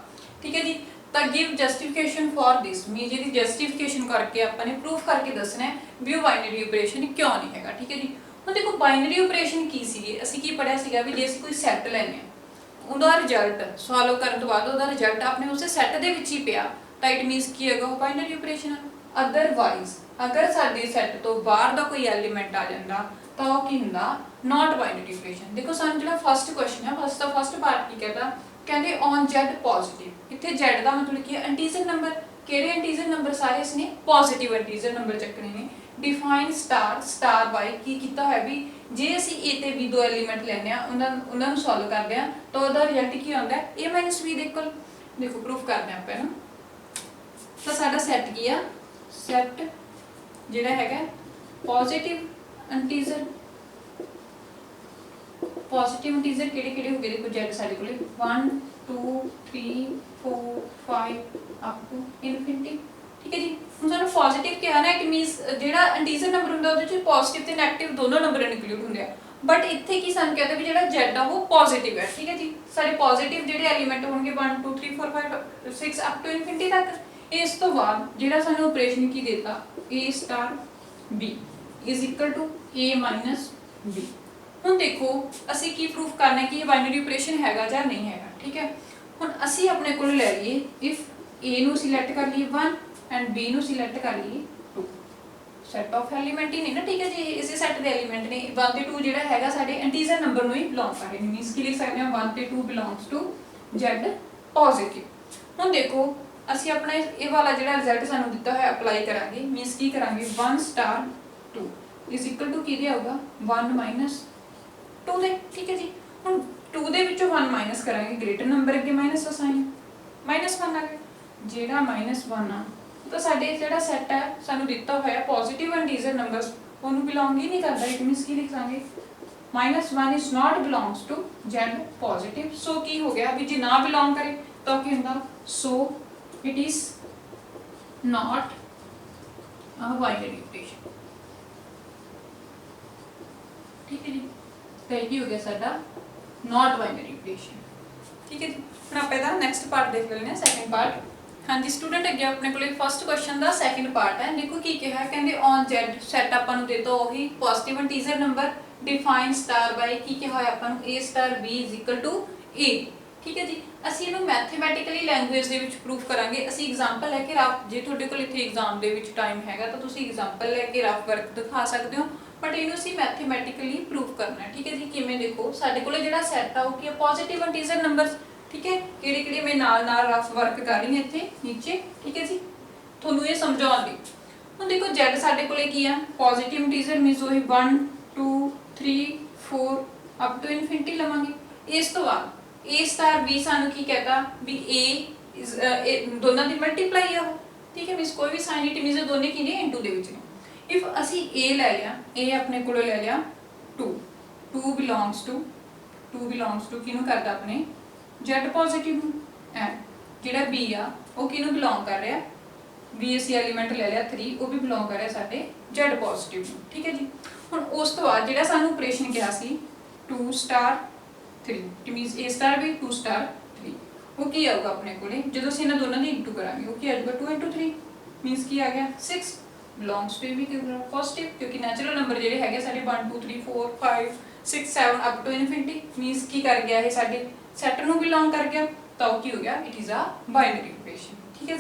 ठीक है जी। तो give justification for this, mean जी जस्टिफिकेशन करके अपने प्रूफ करके दसना है भी वो बाइनरी ऑपरेशन क्यों नहीं हैगा, ठीक है जी। हुण देखो बाइनरी ऑपरेशन की सीगी, असी की पढ़िया सीगा भी जे असी कोई सैट लैने आ उहदा रिजल्ट सॉल्व करन तो बाद उहदा रिजल्ट अपने उस सैट दे विच ही पिया, तो इट मीनस की हैगा वो बाइनरी ऑपरेशन। अदरवाइज अगर साडे सैट तो बाहर का कोई एलीमेंट आ जाता तो वह की हुंदा नॉट बाइनरी ऑपरेशन। देखो सानू जिहड़ा फर्स्ट क्वेश्चन है फर्स्ट पार्ट की कहता, कहते ऑन जेड पॉजिटिव। इत्थे जेड का मतलब की है इंटीजर नंबर, किहड़े इंटीजर नंबर सारे इसने पॉजिटिव इंटीजर नंबर चकने ने। डिफाइन स्टार स्टार बाय की कीता है भी जे असी ए ते बी दो एलीमेंट लैने आ उन्हां नूं सॉल्व करदे आ तो उहदा रिजल्ट की आउंदा है ए माइनस बी। देखो प्रूफ करते हैं आपां तो साडा सैट की आ, सैट जिहड़ा हैगा पॉजिटिव इंटीजर, पॉजिटिव इंटीजर किहड़े-किहड़े हो गए, देखो जेड साडे कोले 1 2 3 4 5 अप टू इनफिनिटी, ठीक है जी। हुण सानू पॉजिटिव क्या ना, इट मीनस जिहड़ा इंटीजर नंबर हुंदा उहदे विच पॉजिटिव ते नेगेटिव दोनों नंबर इंक्लूड हुंदे आ, बट इत्थे की सानू कहता भी जिहड़ा जेड आ वो पॉजिटिव है, ठीक है जी। साडे पॉजिटिव जिहड़े एलीमेंट होणगे 1 2 3 4 5 6 अप टू इनफिनिटी तक। इस तो बाद जिहड़ा सानू ऑपरेशन की देता a star b is equal to a minus b. हुण देखो असी की प्रूफ करना कि ये बाइनरी ऑपरेशन हैगा जां नहीं हैगा, ठीक है। हुण असी अपने कोल ले लईए इफ ए नू सिलेक्ट कर लईए 1 एंड बी नू सिलेक्ट कर लईए 2, ਸੈਟ ਆਫ ਐਲੀਮੈਂਟ ਹੀ ਨਹੀਂ ਨਾ, ਠੀਕ ਹੈ ਜੀ, ਇਸੇ ਸੈਟ ਦੇ ਐਲੀਮੈਂਟ ਨੇ। 1 ਤੇ 2 ਜਿਹੜਾ ਹੈਗਾ ਸਾਡੇ ਇੰਟੀਜਰ ਨੰਬਰ ਨੂੰ ਹੀ ਬਿਲੋਂਗ ਕਰ ਰਹੇ ਨੇ, ਮੀਨਸ ਕੀ ਲਿਖ ਸਕਦੇ ਹਾਂ 1 ਤੇ 2 ਬਿਲੋਂਗਸ ਟੂ Z ਪੋਜ਼ਿਟਿਵ। ਹੁਣ ਦੇਖੋ ਅਸੀਂ ਆਪਣਾ ਇਹ ਵਾਲਾ ਜਿਹੜਾ ਰਿਜ਼ਲਟ ਸਾਨੂੰ ਦਿੱਤਾ ਹੋਇਆ ਅਪਲਾਈ ਕਰਾਂਗੇ, ਮੀਨਸ ਕੀ ਕਰਾਂਗੇ 1 ਸਟਾਰ 2 ਇਜ਼ ਇਕੁਅਲ ਟੂ ਕਿਹਦੇ ਆਊਗਾ 1 ਮਾਈਨਸ 2 ਦੇ, ਠੀਕ ਹੈ ਜੀ। ਹੁਣ 2 ਦੇ ਵਿੱਚੋਂ 1 ਮਾਈਨਸ ਕਰਾਂਗੇ, ਗ੍ਰੇਟਰ ਨੰਬਰ ਅੱਗੇ ਮਾਈਨਸ ਦਾ ਸਾਈਨ, -1 ਆ ਗਿਆ, ਜਿਹੜਾ -1 ਆ ਤਾਂ ਸਾਡੇ ਜਿਹੜਾ ਸੈੱਟ ਹੈ ਸਾਨੂੰ ਦਿੱਤਾ ਹੋਇਆ ਪੋਜ਼ਿਟਿਵ ਇੰਟੀਜਰ ਨੰਬਰਸ ਉਹਨੂੰ ਬਿਲੋਂਗ ਹੀ ਨਹੀਂ ਕਰਦਾ। ਇਟ ਮੀਨਸ ਕੀ ਲਿਖਾਂਗੇ -1 is not belongs to Z positive. So ਕੀ ਹੋ ਗਿਆ ਵੀ ਜੇ ਨਾ ਬਿਲੋਂਗ ਕਰੇ ਤਾਂ ਕੀ ਹੁੰਦਾ, so it is not a binary equation, ਠੀਕ ਹੈ ਜੀ। ਤਾਂ ਇਹ ਕੀ ਹੋ ਗਿਆ ਸਾਡਾ ਨਾਟ ਬਾਈਨਰੀ ਇਕੁਏਸ਼ਨ, ਠੀਕ ਹੈ ਜੀ। ਹੁਣ ਆਪਾਂ ਇਹਦਾ ਨੈਕਸਟ ਪਾਰਟ ਦੇਖ ਲੈਂਦੇ ਹਾਂ, ਸੈਕੰਡ ਪਾਰਟ। ਹਾਂਜੀ ਸਟੂਡੈਂਟ, ਅੱਗੇ ਆਪਣੇ ਕੋਲੇ ਫਸਟ ਕੁਐਸਚਨ ਦਾ ਸੈਕੰਡ ਪਾਰਟ ਹੈ। ਦੇਖੋ ਕੀ ਕਿਹਾ, ਕਹਿੰਦੇ ਔਨ Z ਸੈਟ ਆਪਾਂ ਨੂੰ ਦੇ ਦੋ ਉਹੀ positive integer number, define star by ਕੀ ਕਿਹਾ ਹੋਇਆ ਆਪਾਂ ਨੂੰ A star B is equal to A, ਠੀਕ ਹੈ ਜੀ। ਅਸੀਂ ਇਹਨੂੰ ਮੈਥਮੈਟਿਕਲੀ ਲੈਂਗੁਏਜ ਦੇ ਵਿੱਚ ਪ੍ਰੂਫ ਕਰਾਂਗੇ। ਅਸੀਂ ਐਗਜ਼ਾਮਪਲ ਲੈ ਕੇ ਰਫ, ਜੇ ਤੁਹਾਡੇ ਕੋਲ ਇੱਥੇ ਐਗਜ਼ਾਮ ਦੇ ਵਿੱਚ ਟਾਈਮ ਹੈਗਾ ਤਾਂ ਤੁਸੀਂ ਐਗਜ਼ਾਮਪਲ ਲੈ ਕੇ ਰਫ ਵਰਕ ਦਿਖਾ ਸਕਦੇ ਹੋ, ਬਟ ਇਹਨੂੰ ਅਸੀਂ ਮੈਥਮੈਟਿਕਲੀ ਪ੍ਰੂਫ ਕਰਨਾ ਹੈ, ਠੀਕ ਹੈ ਜੀ। ਕਿਵੇਂ, ਦੇਖੋ ਸਾਡੇ ਕੋਲ ਜਿਹੜਾ ਸੈਟ ਆ ਉਹ ਕੀ ਹੈ ਪੋਜ਼ਿਟਿਵ ਇੰਟੀਜਰ ਨੰਬਰਸ, ਠੀਕ ਹੈ। ਕਿਹੜੇ ਕਿਹੜੇ ਮੈਂ ਨਾਲ ਰਫ ਵਰਕ ਕਰ ਰਹੀ ਹਾਂ ਇੱਥੇ ਨੀਚੇ, ਠੀਕ ਹੈ ਜੀ, ਤੁਹਾਨੂੰ ਇਹ ਸਮਝਾਉਣ ਲਈ। ਹੁਣ ਦੇਖੋ Z ਸਾਡੇ ਕੋਲੇ ਕੀ ਆ ਪੋਜ਼ਿਟਿਵ ਇੰਟੀਜਰ, ਮੀਨਸ ਉਹੀ 1 2 3 4 ਅਪ ਟੂ ਇਨਫਿਨਿਟੀ ਲਵਾਂਗੇ। ਇਸ ਤੋਂ ਬਾਅਦ A ਸਟਾਰ B ਸਾਨੂੰ ਕੀ ਕਹਤਾ ਵੀ A ਦੋਨਾਂ ਦੀ ਮਲਟੀਪਲਾਈ ਆ ਉਹ, ਠੀਕ ਹੈ, ਮੀਨਸ ਕੋਈ ਵੀ ਸਾਈਨ ਇਟ ਮੀਨਸ ਦੋਨੇ ਕੀ ਨੇ ਇਨਟੂ ਦੇ ਵਿੱਚ ਨੇ। ਇਫ ਅਸੀਂ A ਲੈ ਲਿਆ, A ਆਪਣੇ ਕੋਲੋਂ ਲੈ ਲਿਆ 2 ਬਿਲੋਂਗਸ ਟੂ ਕਿਹਨੂੰ ਕਰਦਾ ਆਪਣੇ Z ਪੋਜ਼ਿਟਿਵ ਨੂੰ, ਐਂਡ ਜਿਹੜਾ B ਆ ਉਹ ਕਿਹਨੂੰ ਬਿਲੋਂਗ ਕਰ ਰਿਹਾ, B ਅਸੀਂ ਐਲੀਮੈਂਟ ਲੈ ਲਿਆ 3, ਉਹ ਵੀ ਬਿਲੋਂਗ ਕਰ ਰਿਹਾ ਸਾਡੇ Z ਪੋਜ਼ਿਟਿਵ ਨੂੰ, ਠੀਕ ਹੈ ਜੀ। ਹੁਣ ਉਸ ਤੋਂ ਬਾਅਦ ਜਿਹੜਾ ਸਾਨੂੰ ਆਪਰੇਸ਼ਨ ਕਿਹਾ ਸੀ 2 star 3, it means A star B 2 star 3, ਉਹ ਕੀ ਆਊਗਾ ਆਪਣੇ ਕੋਲੇ ਜਦੋਂ ਅਸੀਂ ਇਹਨਾਂ ਦੋਨਾਂ ਦੀ ਇਨਟੂ ਕਰਾਂਗੇ, ਉਹ ਕੀ ਆਊਗਾ 2 × 3 ਮੀਨਸ ਕੀ ਆ ਗਿਆ 6 ਬਿਲੋਂਗਸ ਟੂ ਵੀ ਪੋਜ਼ਿਟਿਵ, ਕਿਉਂਕਿ ਨੈਚੁਰਲ ਨੰਬਰ ਜਿਹੜੇ ਹੈਗੇ ਸਾਡੇ 1 2 3 4 5 6 7 ਅਪ ਟੂ ਇਨਫਿਨਿਟੀ, ਮੀਨਸ ਕੀ ਕਰ ਗਿਆ ਇਹ ਸਾਡੇ ਸੈਟ ਨੂੰ ਬਿਲੋਂਗ ਕਰ ਗਿਆ, ਤਾਂ ਉਹ ਕੀ ਹੋ ਗਿਆ it is a binary equation, ਠੀਕ ਹੈ।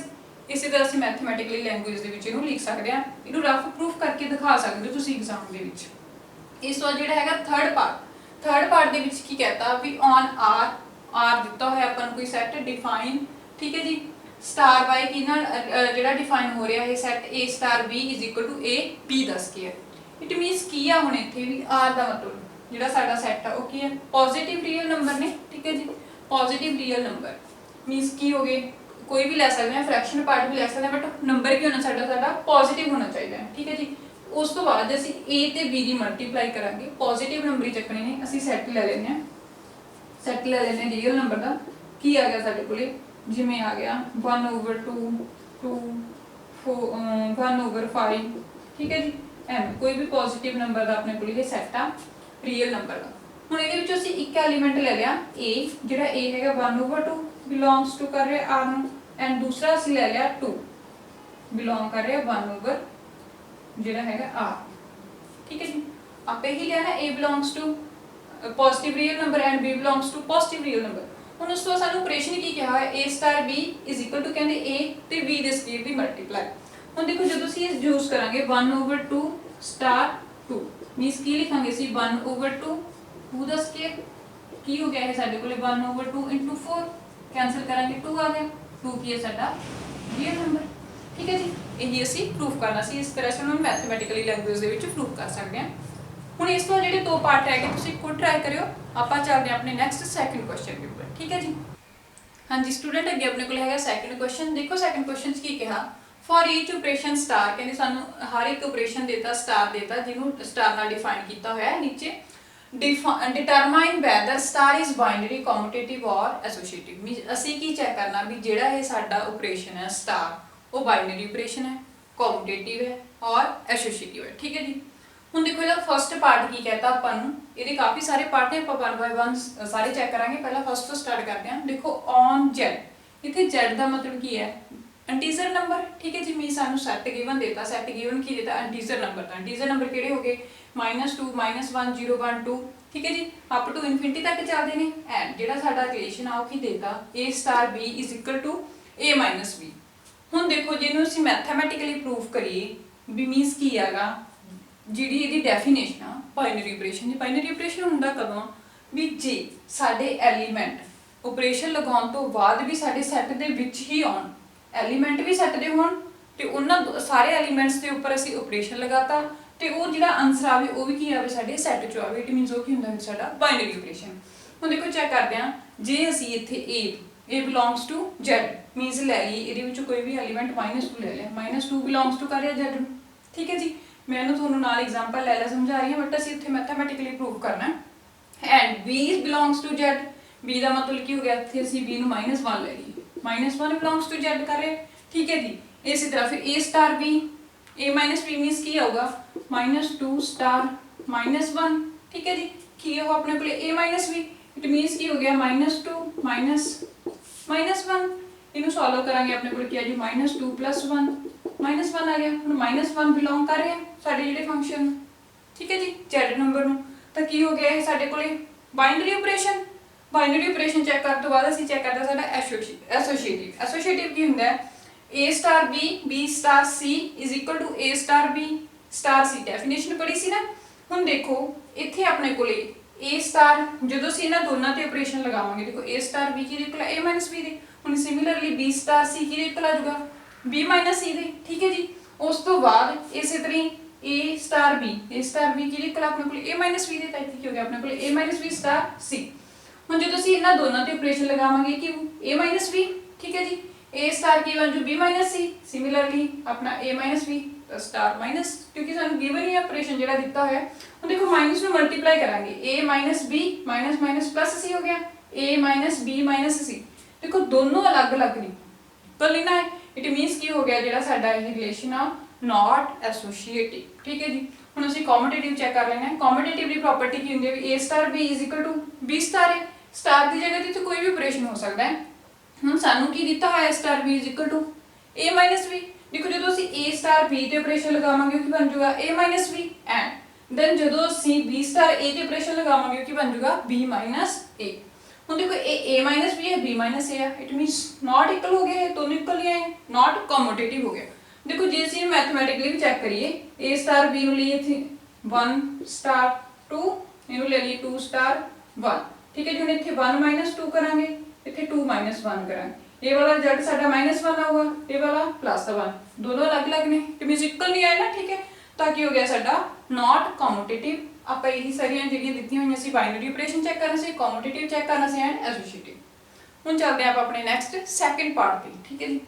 ਇਸੇ ਤਰ੍ਹਾਂ ਅਸੀਂ ਮੈਥਮੈਟਿਕਲੀ ਲੈਂਗੁਏਜ ਦੇ ਵਿੱਚ ਇਹਨੂੰ ਲਿਖ ਸਕਦੇ ਹਾਂ, ਇਹਨੂੰ ਰਫ ਪ੍ਰੂਫ ਕਰਕੇ ਦਿਖਾ ਸਕਦੇ ਹੋ ਤੁਸੀਂ ਐਗਜ਼ਾਮ ਦੇ ਵਿੱਚ। ਇਸ ਤੋਂ ਜਿਹੜਾ ਹੈਗਾ ਥਰਡ ਪਾਰਟ ਦੇ ਵਿੱਚ ਕੀ ਕਹਤਾ ਵੀ ਔਨ R ਦਿੱਤਾ ਹੋਇਆ ਆਪਾਂ ਨੂੰ ਕੋਈ ਸੈਟ ਡਿਫਾਈਨ, ਠੀਕ ਹੈ ਜੀ, ਸਟਾਰ ਬਾਈ ਕੀ ਨਾਲ ਜਿਹੜਾ ਡਿਫਾਈਨ ਹੋ ਰਿਹਾ ਇਹ set A star B is equal to A B ਦਾ ਸਕੁਅਰ। ਇਟ ਮੀਨਸ ਕੀ ਆ ਹੁਣ ਇੱਥੇ ਵੀ R ਦਾ ਮਤਲਬ ਜਿਹੜਾ ਸਾਡਾ ਸੈਟ ਆ ਉਹ ਕੀ ਹੈ ਪੋਜ਼ਿਟਿਵ ਰੀਅਲ ਨੰਬਰ ਨੇ, ਠੀਕ ਹੈ ਜੀ। ਪੋਜ਼ਿਟਿਵ ਰੀਅਲ ਨੰਬਰ ਮੀਨਸ ਕੀ ਹੋ ਗਏ, ਕੋਈ ਵੀ ਲੈ ਸਕਦੇ ਹਾਂ, ਫ੍ਰੈਕਸ਼ਨ ਪਾਰਟ ਵੀ ਲੈ ਸਕਦੇ ਹਾਂ, ਬਟ ਨੰਬਰ ਕੀ ਹੋਣਾ ਸਾਡਾ ਪੋਜ਼ਿਟਿਵ ਹੋਣਾ ਚਾਹੀਦਾ ਹੈ, ਠੀਕ ਹੈ ਜੀ। ਉਸ ਤੋਂ ਬਾਅਦ ਅਸੀਂ A ਤੇ B ਦੀ ਮਲਟੀਪਲਾਈ ਕਰਾਂਗੇ, ਪੋਜ਼ਿਟਿਵ ਨੰਬਰ ਹੀ ਚੱਕਣੇ ਨੇ। ਅਸੀਂ ਸੈੱਟ ਲੈ ਲੈਂਦੇ ਹਾਂ ਰੀਅਲ ਨੰਬਰ ਦਾ, ਕੀ ਆ ਗਿਆ ਸਾਡੇ ਕੋਲੇ ਜਿਵੇਂ ਆ ਗਿਆ 1/2 2 1/5, ਠੀਕ ਹੈ ਜੀ। ਐਵੇਂ ਕੋਈ ਵੀ ਪੋਜ਼ਿਟਿਵ ਨੰਬਰ ਦਾ ਆਪਣੇ ਕੋਲ ਇਹ ਸੈੱਟ ਆ ਰੀਅਲ ਨੰਬਰ ਦਾ। ਹੁਣ ਇਹਦੇ ਵਿੱਚੋਂ ਅਸੀਂ ਇੱਕ ਐਲੀਮੈਂਟ ਲੈ ਲਿਆ A, ਜਿਹੜਾ A ਹੈਗਾ 1/2 ਬਿਲੋਂਗਸ ਟੂ ਕਰ ਰਿਹਾ R ਨੂੰ, ਐਂਡ ਦੂਸਰਾ ਅਸੀਂ ਲੈ ਲਿਆ 2 ਬਿਲੋਂਗ ਕਰ ਰਿਹਾ 1/, ਜਿਹੜਾ ਹੈਗਾ R, ਠੀਕ ਹੈ ਜੀ। ਆਪੇ ਹੀ ਲਿਆ ਨਾ A belongs to positive real number and B belongs to positive real number. ਹੁਣ ਉਸ ਤੋਂ ਸਾਨੂੰ ਆਪਰੇਸ਼ਨ ਕੀ ਕਿਹਾ ਹੈ A star B is equal to ਕਹਿੰਦੇ A ਤੇ B ਦੇ ਸਕੁਅਰ ਦੀ ਮਲਟੀਪਲਾਈ। ਹੁਣ ਦੇਖੋ ਜਦੋਂ ਅਸੀਂ ਇਹ ਯੂਜ਼ ਕਰਾਂਗੇ 1/2 ਸਟਾਰ 2 ਮੀਨਸ ਕੀ ਲਿਖਾਂਗੇ ਅਸੀਂ 1/2 2 ਦਾ ਸਕੁਅਰ, ਕੀ ਹੋ ਗਿਆ ਇਹ ਸਾਡੇ ਕੋਲੇ 1/2 × 4 ਕੈਂਸਲ ਕਰਾਂਗੇ 2 ਆ ਗਿਆ, 2 ਕੀ ਹੈ ਸਾਡਾ ਰੀਅਲ ਨੰਬਰ, ਠੀਕ ਹੈ ਜੀ। ਇਹੀ ਅਸੀਂ ਪ੍ਰੂਫ ਕਰਨਾ ਸੀ, ਇਸ ਤਰ੍ਹਾਂ ਅਸੀਂ ਉਹਨੂੰ ਮੈਥਮੈਟਿਕਲੀ ਲੈਂਗੁਏਜ ਦੇ ਵਿੱਚ ਪ੍ਰੂਫ ਕਰ ਸਕਦੇ ਹਾਂ। ਹੁਣ ਇਸ ਤੋਂ ਜਿਹੜੇ ਦੋ ਪਾਰਟ ਹੈਗੇ ਤੁਸੀਂ ਖੁਦ ਟਰਾਈ ਕਰਿਓ। ਆਪਾਂ ਚੱਲਦੇ ਹਾਂ ਆਪਣੇ ਨੈਕਸਟ ਸੈਕੰਡ ਕੁਐਸਚਨ ਦੇ ਉੱਪਰ, ਠੀਕ ਹੈ ਜੀ। ਹਾਂਜੀ ਸਟੂਡੈਂਟ, ਅੱਗੇ ਆਪਣੇ ਕੋਲ ਹੈਗਾ ਸੈਕੰਡ ਕੁਐਸਚਨ। ਦੇਖੋ ਸੈਕੰਡ ਕੁਐਸਚਨ 'ਚ ਕੀ ਕਿਹਾ, ਫॉर ਈਚ ਆਪਰੇਸ਼ਨ ਸਟਾਰ, ਕਹਿੰਦੇ ਸਾਨੂੰ ਹਰ ਇੱਕ ਆਪਰੇਸ਼ਨ ਦੇਤਾ ਸਟਾਰ ਦੇਤਾ ਜਿਹਨੂੰ ਸਟਾਰ ਨਾਲ ਡਿਫਾਈਨ ਕੀਤਾ ਹੋਇਆ ਹੈ ਨੀਚੇ। determine whether star is binary commutative or associative, means ਅਸੀਂ ਕੀ ਚੈੱਕ ਕਰਨਾ ਵੀ ਜਿਹੜਾ ਇਹ ਸਾਡਾ ਆਪਰੇਸ਼ਨ ਹੈ ਸਟਾਰ ਉਹ ਬਾਈਨਰੀ ਆਪਰੇਸ਼ਨ ਹੈ, ਕਮਿਊਟੇਟਿਵ ਹੈ ਔਰ ਐਸੋਸੀਏਟਿਵ ਹੈ, ਠੀਕ ਹੈ ਜੀ। ਹੁਣ ਦੇਖੋ ਇਹਦਾ ਫਸਟ ਪਾਰਟ ਕੀ कहता ਆਪਾਂ ਨੂੰ, ਇਹਦੇ ਕਾਫੀ ਸਾਰੇ ਪਾਰਟ ਨੇ, ਆਪਾਂ 1 ਬਾਈ 1 ਸਾਰੇ ਚੈੱਕ ਕਰਾਂਗੇ। ਪਹਿਲਾਂ ਫਸਟ ਤੋਂ ਸਟਾਰਟ ਕਰਦੇ ਹਾਂ। ਦੇਖੋ ਔਨ Z, ਇੱਥੇ Z ਦਾ ਮਤਲਬ ਕੀ ਹੈ ਇੰਟੀਜਰ ਨੰਬਰ, ਠੀਕ ਹੈ ਜੀ। ਮੀਨ ਸਾਨੂੰ ਸੈਟ ਗਿਵਨ ਦੇਤਾ, ਸੈਟ ਗਿਵਨ ਕੀ ਦੇਤਾ ਇੰਟੀਜਰ ਨੰਬਰ ਦਾ। ਇੰਟੀਜਰ ਨੰਬਰ ਕਿਹੜੇ ਹੋ ਗਏ -2 -1 0 1 2, ਠੀਕ ਹੈ ਜੀ, ਅਪ ਟੂ ਇਨਫਿਨਿਟੀ ਤੱਕ ਚੱਲਦੇ ਨੇ। ਐਂਡ ਜਿਹੜਾ ਸਾਡਾ ਰਿਲੇਸ਼ਨ ਆ ਉਹ ਕੀ ਦੇਤਾ A star B is equal to A minus B। ਹੁਣ ਦੇਖੋ ਜਿਹਨੂੰ ਅਸੀਂ ਮੈਥਮੈਟਿਕਲੀ ਪ੍ਰੂਫ ਕਰੀਏ ਵੀ ਮੀਨਸ ਕੀ ਹੈਗਾ ਜਿਹੜੀ ਇਹਦੀ ਡੈਫੀਨੇਸ਼ਨ ਆ ਬਾਈਨਰੀ ਆਪਰੇਸ਼ਨ ਦੀ। ਬਾਈਨਰੀ ਆਪਰੇਸ਼ਨ ਹੁੰਦਾ ਕਦੋਂ ਵੀ ਜੇ ਸਾਡੇ ਐਲੀਮੈਂਟ ਆਪਰੇਸ਼ਨ ਲਗਾਉਣ ਤੋਂ ਬਾਅਦ ਵੀ ਸਾਡੇ ਸੈੱਟ ਦੇ ਵਿੱਚ ਹੀ ਆਉਣ, ਐਲੀਮੈਂਟ ਵੀ ਸੈੱਟ ਦੇ ਹੋਣ ਤੇ ਉਹਨਾਂ ਸਾਰੇ ਐਲੀਮੈਂਟਸ ਦੇ ਉੱਪਰ ਅਸੀਂ ਆਪਰੇਸ਼ਨ ਲਗਾਤਾ ਤੇ ਉਹ ਜਿਹੜਾ ਆਨਸਰ ਆਵੇ ਉਹ ਵੀ ਕੀ ਆਵੇ ਸਾਡੇ ਸੈੱਟ ਚ ਆਵੇ। ਇਟ ਮੀਨਸ ਉਹ ਕੀ ਹੁੰਦਾ ਸਾਡਾ ਬਾਈਨਰੀ ਆਪਰੇਸ਼ਨ। ਹੁਣ ਦੇਖੋ ਚੈੱਕ ਕਰਦੇ ਹਾਂ, ਜੇ ਅਸੀਂ ਇੱਥੇ a belongs to z means ਲੈ ਲਈ ਇਹਦੇ ਵਿੱਚ ਕੋਈ ਵੀ ਐਲੀਮੈਂਟ -2 ਲੈ ਲਿਆ, -2 ਬਿਲੋਂਗਸ ਟੂ ਕਰ ਰਿਹਾ z ਨੂੰ, ਠੀਕ ਹੈ ਜੀ। ਮੈਂ ਤੁਹਾਨੂੰ ਨਾਲ ਐਗਜ਼ਾਮਪਲ ਲੈ ਸਮਝਾ ਰਹੀ ਹਾਂ ਬਟ ਅਸੀਂ ਇੱਥੇ ਮੈਥਮੈਟਿਕਲੀ ਪ੍ਰੂਵ ਕਰਨਾ ਹੈ। And b belongs to z, b ਦਾ ਮਤਲਬ ਕੀ ਹੋ ਗਿਆ, ਇੱਥੇ ਅਸੀਂ b ਨੂੰ -1 ਲੈ ਲਈ, -1 ਬਿਲੋਂਗਸ ਟੂ z ਕਰ ਰਹੇ, ਠੀਕ ਹੈ ਜੀ। ਇਸੇ ਤਰ੍ਹਾਂ ਫਿਰ a star b, a minus b means ਕੀ ਆਊਗਾ -2 ਸਟਾਰ -1, ਠੀਕ ਹੈ ਜੀ। ਕੀ ਉਹ ਆਪਣੇ ਕੋਲੇ a minus b, it means ਕੀ ਹੋ ਗਿਆ -2 -1। ਇਹਨੂੰ ਸੋਲਵ ਕਰਾਂਗੇ ਆਪਣੇ ਕੋਲ ਕੀ ਆ ਜੀ -2 + 1 -1 ਆ ਗਿਆ। ਹੁਣ -1 ਬਿਲੋਂਗ ਕਰ ਰਿਹਾ ਸਾਡੇ ਜਿਹੜੇ ਫੰਕਸ਼ਨ ਨੂੰ, ਠੀਕ ਹੈ ਜੀ, z ਨੰਬਰ ਨੂੰ। ਤਾਂ ਕੀ ਹੋ ਗਿਆ ਇਹ ਸਾਡੇ ਕੋਲੇ binary operation. Binary operation check ਕਰਨ ਤੋਂ ਬਾਅਦ ਅਸੀਂ ਚੈੱਕ ਕਰਦੇ ਸਾਡਾ ਐਸੋਸੀਏਟਿਵ। ਐਸੋਸੀਏਟਿਵ ਕੀ ਹੁੰਦਾ ਹੈ a star b b star c = a star b star c। Definition ਪੜ੍ਹੀ ਸੀ ਨਾ। ਹੁਣ ਦੇਖੋ ਇੱਥੇ ਆਪਣੇ ਕੋਲੇ a ਸਟਾਰ ਜਦੋਂ ਅਸੀਂ ਇਹਨਾਂ ਦੋਨਾਂ ਤੇ ਆਪਰੇਸ਼ਨ ਲਗਾਵਾਂਗੇ, ਦੇਖੋ a ਸਟਾਰ b ਕਿਹਦੇ ਇਕੁਅਲ a b ਦੇ। ਹੁਣ ਸਿਮਿਲਰਲੀ b ਸਟਾਰ c ਕਿਹਦੇ ਇਕੁਅਲ ਆ ਜਾਊਗਾ b c ਦੇ, ਠੀਕ ਹੈ ਜੀ। ਉਸ ਤੋਂ ਬਾਅਦ ਇਸੇ ਤਰ੍ਹਾਂ a ਸਟਾਰ b ਕਿਹਦੇ ਇਕੁਅਲ ਆਪਣੇ ਕੋਲੇ a b ਦੇ, ਤਾਂ ਇੱਥੇ ਕੀ ਹੋ ਗਿਆ ਆਪਣੇ ਕੋਲੇ a b ਸਟਾਰ c। ਹੁਣ ਜਦੋਂ ਅਸੀਂ ਇਹਨਾਂ ਦੋਨਾਂ ਤੇ ਆਪਰੇਸ਼ਨ ਲਗਾਵਾਂਗੇ ਕਿ a b, ਠੀਕ ਹੈ ਜੀ, a ਸਟਾਰ ਕੀ ਬਣ ਜੂ b c। ਸਿਮਿਲਰਲੀ ਆਪਣਾ a b ਸਟਾਰ ਮਾਈਨਸ, ਕਿਉਂਕਿ ਸਾਨੂੰ ਗਿਵਨ ਹੀ ਆਪਰੇਸ਼ਨ ਜਿਹੜਾ ਦਿੱਤਾ ਹੋਇਆ। ਹੁਣ ਦੇਖੋ ਮਾਈਨਸ ਨੂੰ ਮਲਟੀਪਲਾਈ ਕਰਾਂਗੇ, a b minus plus c ਹੋ ਗਿਆ a b c। ਦੇਖੋ ਦੋਨੋਂ ਅਲੱਗ-ਅਲੱਗ ਨਹੀਂ ਕਰ ਲੈਣਾ ਹੈ। ਇਟ ਮੀਨਸ ਕੀ ਹੋ ਗਿਆ ਜਿਹੜਾ ਸਾਡਾ ਇਹ ਰਿਲੇਸ਼ਨ ਆ ਨਾਟ ਐਸੋਸੀਏਟਿਵ, ਠੀਕ ਹੈ ਜੀ। ਹੁਣ ਅਸੀਂ ਕਮਿਊਟੇਟਿਵ ਚੈੱਕ ਕਰ ਲੈਣਾ ਹੈ। ਕਮਿਊਟੇਟਿਵ ਦੀ ਪ੍ਰੋਪਰਟੀ ਕੀ ਹੁੰਦੀ ਹੈ ਵੀ a star b = b star ਹੈ। ਸਟਾਰ ਦੀ ਜਗ੍ਹਾ ਤੇ ਕੋਈ ਵੀ ਆਪਰੇਸ਼ਨ ਹੋ ਸਕਦਾ ਹੈ। ਹੁਣ ਸਾਨੂੰ ਕੀ ਦਿੱਤਾ ਹੋਇਆ ਸਟਾਰ b = a b। ਦੇਖੋ ਜਦੋਂ ਅਸੀਂ a ਸਟਾਰ b ਤੇ ਆਪਰੇਸ਼ਨ ਲਗਾਵਾਂਗੇ ਉਹ ਕੀ ਬਣ ਜਾਊਗਾ a b ਐਂਡ ਦੈਨ ਜਦੋਂ ਅਸੀਂ b ਸਟਾਰ a ਤੇ ਆਪਰੇਸ਼ਨ ਲਗਾਵਾਂਗੇ ਉਹ ਕੀ ਬਣ ਜਾਊਗਾ b a। ਹੁਣ ਦੇਖੋ ਇਹ a b ਹੈ b a ਹੈ, ਇਟ ਮੀਨਸ ਨਾਟ ਇਕੁਅਲ ਹੋ ਗਏ, ਦੋਨੋਂ ਇਕੁਅਲ ਹੀ ਆਏ, ਨਾਟ ਕਮਿਊਟੇਟਿਵ ਹੋ ਗਿਆ। ਦੇਖੋ ਜੇ ਅਸੀਂ ਮੈਥਮੈਟਿਕਲੀ ਵੀ ਚੈੱਕ ਕਰੀਏ a ਸਟਾਰ b ਨੂੰ ਲਈਏ ਇੱਥੇ 1 ਸਟਾਰ 2, ਇਹਨੂੰ ਲੈ ਲਈਏ 2 ਸਟਾਰ 1, ਠੀਕ ਹੈ ਜੀ। ਹੁਣ ਇੱਥੇ 1 2 ਕਰਾਂਗੇ, ਇੱਥੇ 2 1 ਕਰਾਂਗੇ, ਇਹ ਵਾਲਾ ਰਿਜ਼ਲਟ ਸਾਡਾ -1 ਆਊਗਾ, ਇਹ ਵਾਲਾ +1, ਦੋਨੋਂ ਅਲੱਗ-ਅਲੱਗ ਨੇ, ਇਟ ਮੀਨਸ ਇਕੁਅਲ ਨਹੀਂ ਆਏ ਨਾ, ਠੀਕ ਹੈ। ਤਾਂ ਕੀ ਹੋ ਗਿਆ ਸਾਡਾ ਨਾਟ ਕਮਿਊਟੇਟਿਵ। ਆਪਾਂ ਇਹੀ ਸਾਰੀਆਂ ਜਿਹੜੀਆਂ ਦਿੱਤੀਆਂ ਹੋਈਆਂ ਸੀ ਬਾਈਨਰੀ ਆਪਰੇਸ਼ਨ ਚੈੱਕ ਕਰਨਾ ਸੀ, ਕਮਿਊਟੇਟਿਵ ਚੈੱਕ ਕਰਨਾ ਸੀ ਐਂਡ ਐਸੋਸੀਏਟਿਵ। ਹੁਣ ਚੱਲਦੇ ਆਪਾਂ ਆਪਣੇ ਨੈਕਸਟ ਸੈਕਿੰਡ ਪਾਰਟ ਤੇ, ਠੀਕ ਹੈ ਜੀ।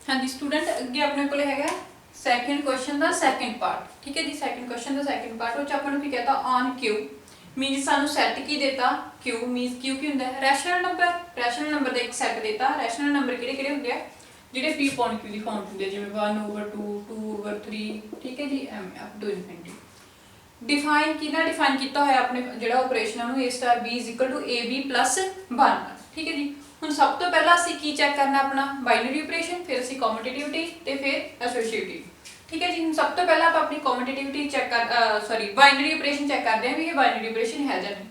ਹਾਂਜੀ ਸਟੂਡੈਂਟ, ਅੱਗੇ ਆਪਣੇ ਕੋਲੇ ਹੈਗਾ ਸੈਕਿੰਡ ਕੁਐਸਚਨ ਦਾ ਸੈਕਿੰਡ ਪਾਰਟ, ਠੀਕ ਹੈ ਜੀ। ਸੈਕਿੰਡ ਕੁਐਸਚਨ ਦਾ ਸੈਕਿੰਡ ਪਾਰਟ ਉਹ ਚ ਆਪਾਂ ਨੂੰ ਕੀ ਕਹਤਾ ਔਨ Q ਮੀਨਸ ਸਾਨੂੰ ਸੈੱਟ ਕੀ ਦੇਤਾ Q ਮੀਨਸ Q ਕੀ ਹੁੰਦਾ ਹੈ ਰੈਸ਼ਨਲ ਨੰਬਰ ਦਾ ਇੱਕ ਸੈੱਟ ਦੇਤਾ। ਰੈਸ਼ਨਲ ਨੰਬਰ ਕਿਹੜੇ ਹੁੰਦੇ ਆ ਜਿਹੜੇ P upon Q ਦੀ ਫਾਰਮ ਹੁੰਦੇ ਆ, ਜਿਵੇਂ 1/2 2/3, ਠੀਕ ਹੈ ਜੀ, M up to infinity. Define ਕੀਤਾ ਹੋਇਆ ਆਪਣੇ ਜਿਹੜਾ ਆਪਰੇਸ਼ਨ ਹੈ ਉਹਨੂੰ a ਸਟਾਰ b = ab + 1, ਠੀਕ ਹੈ ਜੀ। ਹੁਣ ਸਭ ਤੋਂ ਪਹਿਲਾਂ ਅਸੀਂ ਕੀ ਚੈੱਕ ਕਰਨਾ ਆਪਣਾ ਬਾਈਨਰੀ ਆਪਰੇਸ਼ਨ, ਫਿਰ ਅਸੀਂ ਕਮਿਊਟੇਟਿਵਿਟੀ ਤੇ ਫਿਰ ਐਸੋਸੀਏਟਿਵ, ਠੀਕ ਹੈ ਜੀ। ਹੁਣ ਸਭ ਤੋਂ ਪਹਿਲਾਂ ਆਪਾਂ ਆਪਣੀ ਕਮਿਊਟੇਟਿਵਿਟੀ ਬਾਈਨਰੀ ਆਪਰੇਸ਼ਨ ਚੈੱਕ ਕਰਦੇ ਹਾਂ ਵੀ ਇਹ ਬਾਈਨਰੀ ਆਪਰੇਸ਼ਨ ਹੈ ਜਾਂ ਨਹੀਂ,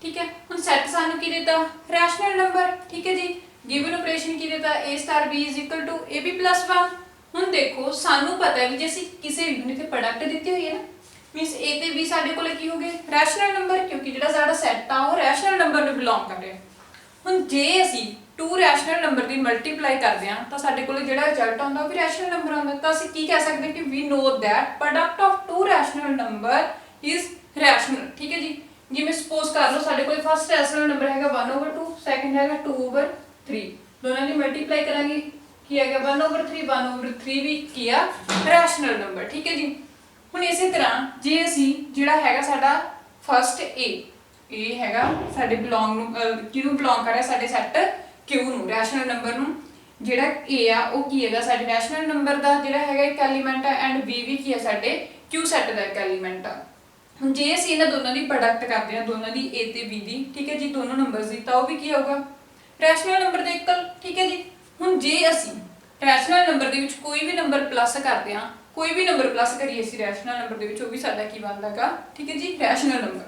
ਠੀਕ ਹੈ। ਹੁਣ ਸੈੱਟ ਸਾਨੂੰ ਕੀ ਦਿੱਤਾ ਰੈਸ਼ਨਲ ਨੰਬਰ, ਠੀਕ ਹੈ ਜੀ। ਗਿਵਨ ਆਪਰੇਸ਼ਨ ਕੀ ਦਿੱਤਾ a ਸਟਾਰ b = ab + 1। ਹੁਣ ਦੇਖੋ ਸਾਨੂੰ ਪਤਾ ਹੈ ਵੀ ਜੇ ਅਸੀਂ ਕਿਸੇ ਯੂਨਿਟ ਤੇ ਪ੍ਰੋਡਕਟ ਦਿੱਤੀ ਹੋਈ ਹੈ ਨਾ ਮੀਨਸ a ਤੇ b ਸਾਡੇ ਕੋਲੇ ਕੀ ਹੋ ਗਏ ਰੈਸ਼ਨਲ ਨੰਬਰ, ਕਿਉਂਕਿ ਜਿਹੜਾ ਸਾਡਾ ਸੈੱਟ ਆ ਉਹ ਰੈਸ਼ਨਲ ਨੰਬਰ ਨੂੰ ਬਿਲੋਂਗ ਕਰ ਰਿਹਾ। ਹੁਣ ਜੇ ਅਸੀਂ 2 ਰੈਸ਼ਨਲ ਨੰਬਰ ਦੀ ਮਲਟੀਪਲਾਈ ਕਰਦੇ ਹਾਂ ਤਾਂ ਸਾਡੇ ਕੋਲੇ ਜਿਹੜਾ ਰਿਜ਼ਲਟ ਆਉਂਦਾ ਉਹ ਵੀ ਰੈਸ਼ਨਲ ਨੰਬਰ ਆਉਂਦਾ। ਤਾਂ ਅਸੀਂ ਕੀ ਕਹਿ ਸਕਦੇ ਕਿ we know that product of 2 rational number is rational, ਠੀਕ ਹੈ ਜੀ। ਜਿਵੇਂ ਸਪੋਜ਼ ਕਰ ਲਓ ਸਾਡੇ ਕੋਲੇ ਫਸਟ ਰੈਸ਼ਨਲ ਨੰਬਰ ਹੈਗਾ 1/2, ਸੈਕੰਡ ਹੈਗਾ 2/3, ਦੋਨਾਂ ਦੀ ਮਲਟੀਪਲਾਈ ਕਰਾਂਗੇ ਕੀ ਹੈਗਾ 1/3, 1/3 ਵੀ ਕੀ ਆ ਰੈਸ਼ਨਲ ਨੰਬਰ, ਠੀਕ ਹੈ ਜੀ। ਹੁਣ ਇਸੇ ਤਰ੍ਹਾਂ ਜੇ ਅਸੀਂ ਜਿਹੜਾ ਹੈਗਾ ਸਾਡਾ ਫਸਟ A ਹੈਗਾ ਸਾਡੇ ਬਿਲੋਂਗ ਨੂੰ ਕਿਹਨੂੰ ਬਿਲੋਂਗ ਕਰ ਰਿਹਾ ਸਾਡੇ ਸੈੱਟ Q ਨੂੰ, ਰੈਸ਼ਨਲ ਨੰਬਰ ਨੂੰ। ਜਿਹੜਾ A ਆ ਉਹ ਕੀ ਹੈਗਾ ਸਾਡੇ ਰੈਸ਼ਨਲ ਨੰਬਰ ਦਾ ਜਿਹੜਾ ਹੈਗਾ ਇੱਕ ਐਲੀਮੈਂਟ ਹੈ ਐਂਡ B ਵੀ ਕੀ ਹੈ ਸਾਡੇ Q ਸੈੱਟ ਦਾ ਇੱਕ ਐਲੀਮੈਂਟ ਆ। ਹੁਣ ਜੇ ਅਸੀਂ ਇਹਨਾਂ ਦੋਨਾਂ ਦੀ ਪ੍ਰੋਡਕਟ ਕਰਦੇ ਹਾਂ, ਦੋਨਾਂ ਦੀ A ਤੇ B ਦੀ, ਠੀਕ ਹੈ ਜੀ, ਦੋਨੋਂ ਨੰਬਰਸ ਦੀ, ਤਾਂ ਉਹ ਵੀ ਕੀ ਹੋਊਗਾ ਰੈਸ਼ਨਲ ਨੰਬਰ ਦੇ ਇਕੁਅਲ, ਠੀਕ ਹੈ ਜੀ। ਹੁਣ ਜੇ ਅਸੀਂ ਰੈਸ਼ਨਲ ਨੰਬਰ ਦੇ ਵਿੱਚ ਕੋਈ ਵੀ ਨੰਬਰ ਪਲੱਸ ਕਰਦੇ ਹਾਂ, ਕੋਈ ਵੀ ਨੰਬਰ ਪਲੱਸ ਕਰੀਏ ਅਸੀਂ ਰੈਸ਼ਨਲ ਨੰਬਰ ਦੇ ਵਿੱਚ, ਉਹ ਵੀ ਸਾਡਾ ਕੀ ਬਣਦਾਗਾ, ਠੀਕ ਹੈ ਜੀ, ਰੈਸ਼ਨਲ ਨੰਬਰ।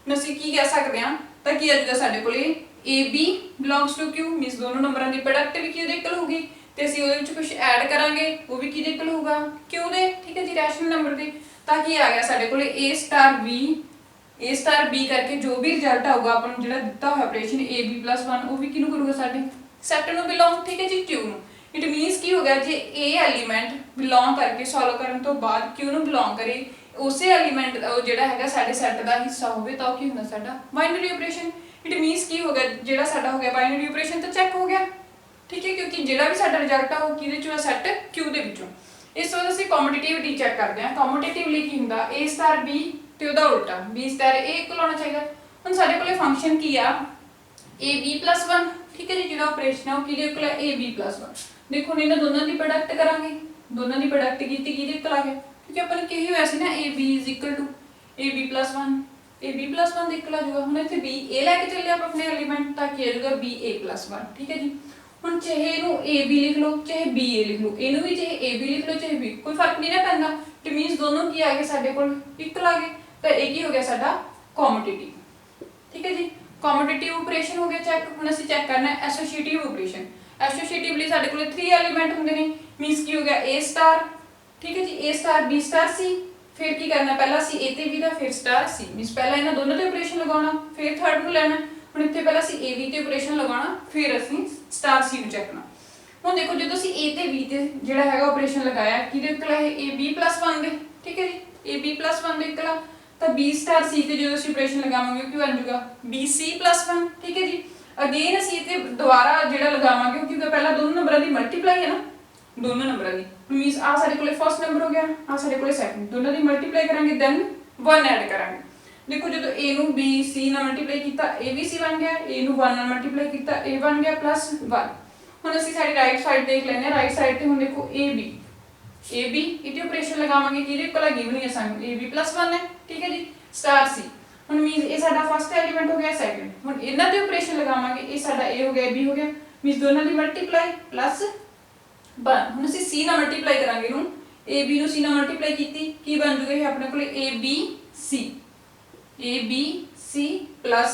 ਹੁਣ ਅਸੀਂ ਕੀ ਕਹਿ ਸਕਦੇ ਹਾਂ ਤਾਂ ਕੀ ਆਜੂਗਾ ਸਾਡੇ ਕੋਲੇ AB belongs to Q means ਦੋਨੋਂ ਨੰਬਰਾਂ ਦੀ ਪ੍ਰੋਡਕਟ ਵੀ ਕਿਹਦੇ ਇਕੁਅਲ ਹੋਊਗੀ ਤੇ ਅਸੀਂ ਉਹਦੇ ਵਿੱਚ ਕੁਝ ਐਡ ਕਰਾਂਗੇ ਉਹ ਵੀ ਕਿਹਦੇ ਇਕੁਅਲ ਹੋਊਗਾ Q ਦੇ, ਠੀਕ ਹੈ है जी रैशनल नंबर के, ताकि आ गया साडे कोले a स्टार b करके जो भी रिजल्ट आऊगा अपन जेड़ा दिता हुआ ऑपरेशन a b + 1 वो भी किनु करूगा साडे सैट नु बिलोंग, ठीक है जी q नु। इट मीनस की हो गया जे a एलिमेंट बिलोंग करके सॉल्व करन तो बाद q नु बिलोंग करे उसे एलिमेंट जेड़ा हैगा साडे सैट दा हिस्सा होवे तो की हुंदा साडा बाइनरी ऑपरेशन। इट मीनस की हो गया जेड़ा साडा हो गया बाइनरी ऑपरेशन तो चेक हो गया, ठीक है, क्योंकि जेड़ा भी साडा रिजल्ट आ वो किदे चों सैट q दे विचों। इस तो ਅਸੀਂ ਕਮਿਊਟੇਟਿਵਿਟੀ ਚੈੱਕ ਕਰਦੇ ਹਾਂ। ਕਮਿਊਟੇਟਿਵਲੀ ਕੀ ਹੁੰਦਾ a ਸਟਾਰ b ਤੇ ਉਹਦਾ ਉਲਟਾ b ਸਟਾਰ a ਇਕੁਅਲ ਹੋਣਾ ਚਾਹੀਦਾ। ਹੁਣ ਸਾਡੇ ਕੋਲੇ ਫੰਕਸ਼ਨ ਕੀ ਆ ab + 1, ਠੀਕ ਹੈ ਜੀ, ਜਿਹੜਾ ਆਪਰੇਸ਼ਨ ਹੈ ਉਹ ਕਿਹਦੇ ਇਕੁਅਲ ਹੈ ab + 1। ਦੇਖੋ ਹੁਣ ਇਹਨਾਂ ਦੋਨਾਂ ਦੀ ਪ੍ਰੋਡਕਟ ਕਰਾਂਗੇ, ਦੋਨਾਂ ਦੀ ਪ੍ਰੋਡਕਟ ਕੀਤੀ ਕਿਹਦੇ ਇਕੁਅਲ ਆ ਗਿਆ, ਕਿਉਂਕਿ ਆਪਾਂ ਨੇ ਕਿਹਾ ਹੋਇਆ ਸੀ ਨਾ ab = ab + 1 ab + 1 ਦੇ ਇਕੁਅਲ ਆ ਜਾਊਗਾ। ਹੁਣ ਇੱਥੇ b a ਲੈ ਕੇ ਚੱਲੇ ਆਪਾਂ ਆਪਣੇ ਐਲੀਮੈਂਟ ਤਾਂ ਕੀ ਆ ਜਾਊਗਾ ba + 1, ਠੀਕ ਹੈ ਜੀ। ਹੁਣ ਚਾਹੇ ਇਹਨੂੰ ab ਲਿਖ ਲਓ ਚਾਹੇ ba ਲਿਖ ਲਓ, ਇਹਨੂੰ ਵੀ ਚਾਹੇ ab ਲਿਖ ਲਓ ਚਾਹੇ b, ਕੋਈ ਫਰਕ ਨਹੀਂ ਨਾ ਪੈਂਦਾ। ਇਟ ਮੀਨਸ ਦੋਨੋਂ ਕੀ ਆ ਗਏ ਸਾਡੇ ਕੋਲ ਇਕੁਅਲ ਆ ਗਏ, ਤਾਂ ਇਹ ਕੀ ਹੋ ਗਿਆ ਸਾਡਾ ਕਮਿਊਟੇਟਿਵ, ਠੀਕ ਹੈ ਜੀ। ਕਮਿਊਟੇਟਿਵ ਆਪਰੇਸ਼ਨ ਹੋ ਗਿਆ ਚੈੱਕ। ਹੁਣ ਅਸੀਂ ਚੈੱਕ ਕਰਨਾ ਹੈ ਐਸੋਸੀਏਟਿਵ ਆਪਰੇਸ਼ਨ। ਐਸੋਸੀਏਟਿਵਲੀ ਸਾਡੇ ਕੋਲ 3 ਐਲੀਮੈਂਟ ਹੁੰਦੇ ਨੇ, ਮੀਨਸ ਕੀ ਹੋ ਗਿਆ a ਸਟਾਰ, ਠੀਕ ਹੈ ਜੀ, a star b star c। ਫਿਰ ਕੀ ਕਰਨਾ ਪਹਿਲਾਂ ਅਸੀਂ a ਤੇ b ਦਾ ਫਿਰ ਸਟਾਰ c, ਮੀਨਸ ਪਹਿਲਾਂ ਇਹਨਾਂ ਦੋਨਾਂ ਤੇ ਆਪਰੇਸ਼ਨ ਲਗਾਉਣਾ ਫਿਰ ਥਰਡ ਨੂੰ ਲੈਣਾ। ਹੁਣ ਇੱਥੇ ਪਹਿਲਾਂ ਅਸੀਂ a b ਤੇ ਆਪਰੇਸ਼ਨ ਲਗਾਉਣਾ ਫਿਰ ਅਸੀਂ ਸਟਾਰ c ਨੂੰ ਚੈੱਕ ਕਰਨਾ। ਹੁਣ ਦੇਖੋ ਜਦੋਂ ਅਸੀਂ a ਤੇ b ਤੇ ਜਿਹੜਾ ਹੈਗਾ ਆਪਰੇਸ਼ਨ ਲਗਾਇਆ ਕਿਹਦੇ ਇਕੁਅਲ ਹੈ a b + 1 ਦੇ, ਠੀਕ ਹੈ ਜੀ, a b + 1 ਦੇ ਇਕੁਅਲ ਤਾਂ b ਸਟਾਰ c ਤੇ ਜਦੋਂ ਅਸੀਂ ਆਪਰੇਸ਼ਨ ਲਗਾਵਾਂਗੇ ਉਹ ਕੀ ਬਣ ਜਾਊਗਾ b c + 1, ਠੀਕ ਹੈ ਜੀ। ਅਗੇਨ ਅਸੀਂ ਇੱਥੇ ਦੁਬਾਰਾ ਜਿਹੜਾ ਲਗਾਵਾਂਗੇ ਕਿਉਂਕਿ ਪਹਿਲਾਂ ਦੋਨੋਂ ਨੰਬਰਾਂ ਦੀ ਮਲਟੀਪਲਾਈ ਹੈ ਨਾ, ਦੋਨੋਂ ਨੰਬਰਾਂ ਦੀ ਮੀਨਸ ਆ ਸਾਡੇ ਕੋਲੇ ਫਸਟ ਨੰਬਰ ਹੋ ਗਿਆ, ਆ ਸਾਡੇ ਕੋਲੇ ਸੈਕੰਡ, ਦੋਨਾਂ ਦੀ ਮਲਟੀਪਲਾਈ ਕਰਾਂਗੇ ਦੈਨ 1 ਐਡ ਕਰਾਂਗੇ। देखो जो a ਨੂੰ b c ਨਾਲ ਮਲਟੀਪਲਾਈ ਕੀਤਾ a b c ਬਣ ਗਿਆ, a ਨੂੰ 1 ਨਾਲ ਮਲਟੀਪਲਾਈ ਕੀਤਾ a ਬਣ ਗਿਆ +1। ਹੁਣ ਅਸੀਂ ਸਾਡੀ ਰਾਈਟ ਸਾਈਡ ਦੇਖ ਲੈਂਦੇ ਹਾਂ। ਰਾਈਟ ਸਾਈਡ ਤੇ ਹੁਣ ਦੇਖੋ ab ਇਹਦੀ ਆਪਰੇਸ਼ਨ ਲਗਾਵਾਂਗੇ ਕਿਹਦੇ ਕੋਲ ਗਿਵਨ ਹੈ ਸਾਨੂੰ ab + 1 ਹੈ, ਠੀਕ ਹੈ ਜੀ, ਸਟਾਰ c। ਹੁਣ ਮੀਨਸ ਇਹ ਸਾਡਾ ਫਸਟ ਐਲੀਮੈਂਟ ਹੋ ਗਿਆ ਸੈਕੰਡ। ਹੁਣ ਇਹਨਾਂ ਦੇ ਆਪਰੇਸ਼ਨ ਲਗਾਵਾਂਗੇ, ਇਹ ਸਾਡਾ a ਹੋ ਗਿਆ b ਹੋ ਗਿਆ, ਮੀਨਸ ਦੋਨਾਂ ਦੀ ਮਲਟੀਪਲਾਈ +1। ਹੁਣ ਅਸੀਂ c ਨਾਲ ਮਲਟੀਪਲਾਈ ਕਰਾਂਗੇ ਇਹਨੂੰ, ab ਨੂੰ c ਨਾਲ ਮਲਟੀਪਲਾਈ ਕੀਤੀ ਕੀ ਬਣ ਜੂਗਾ ਇਹ ਆਪਣੇ ਕੋਲੇ abc plus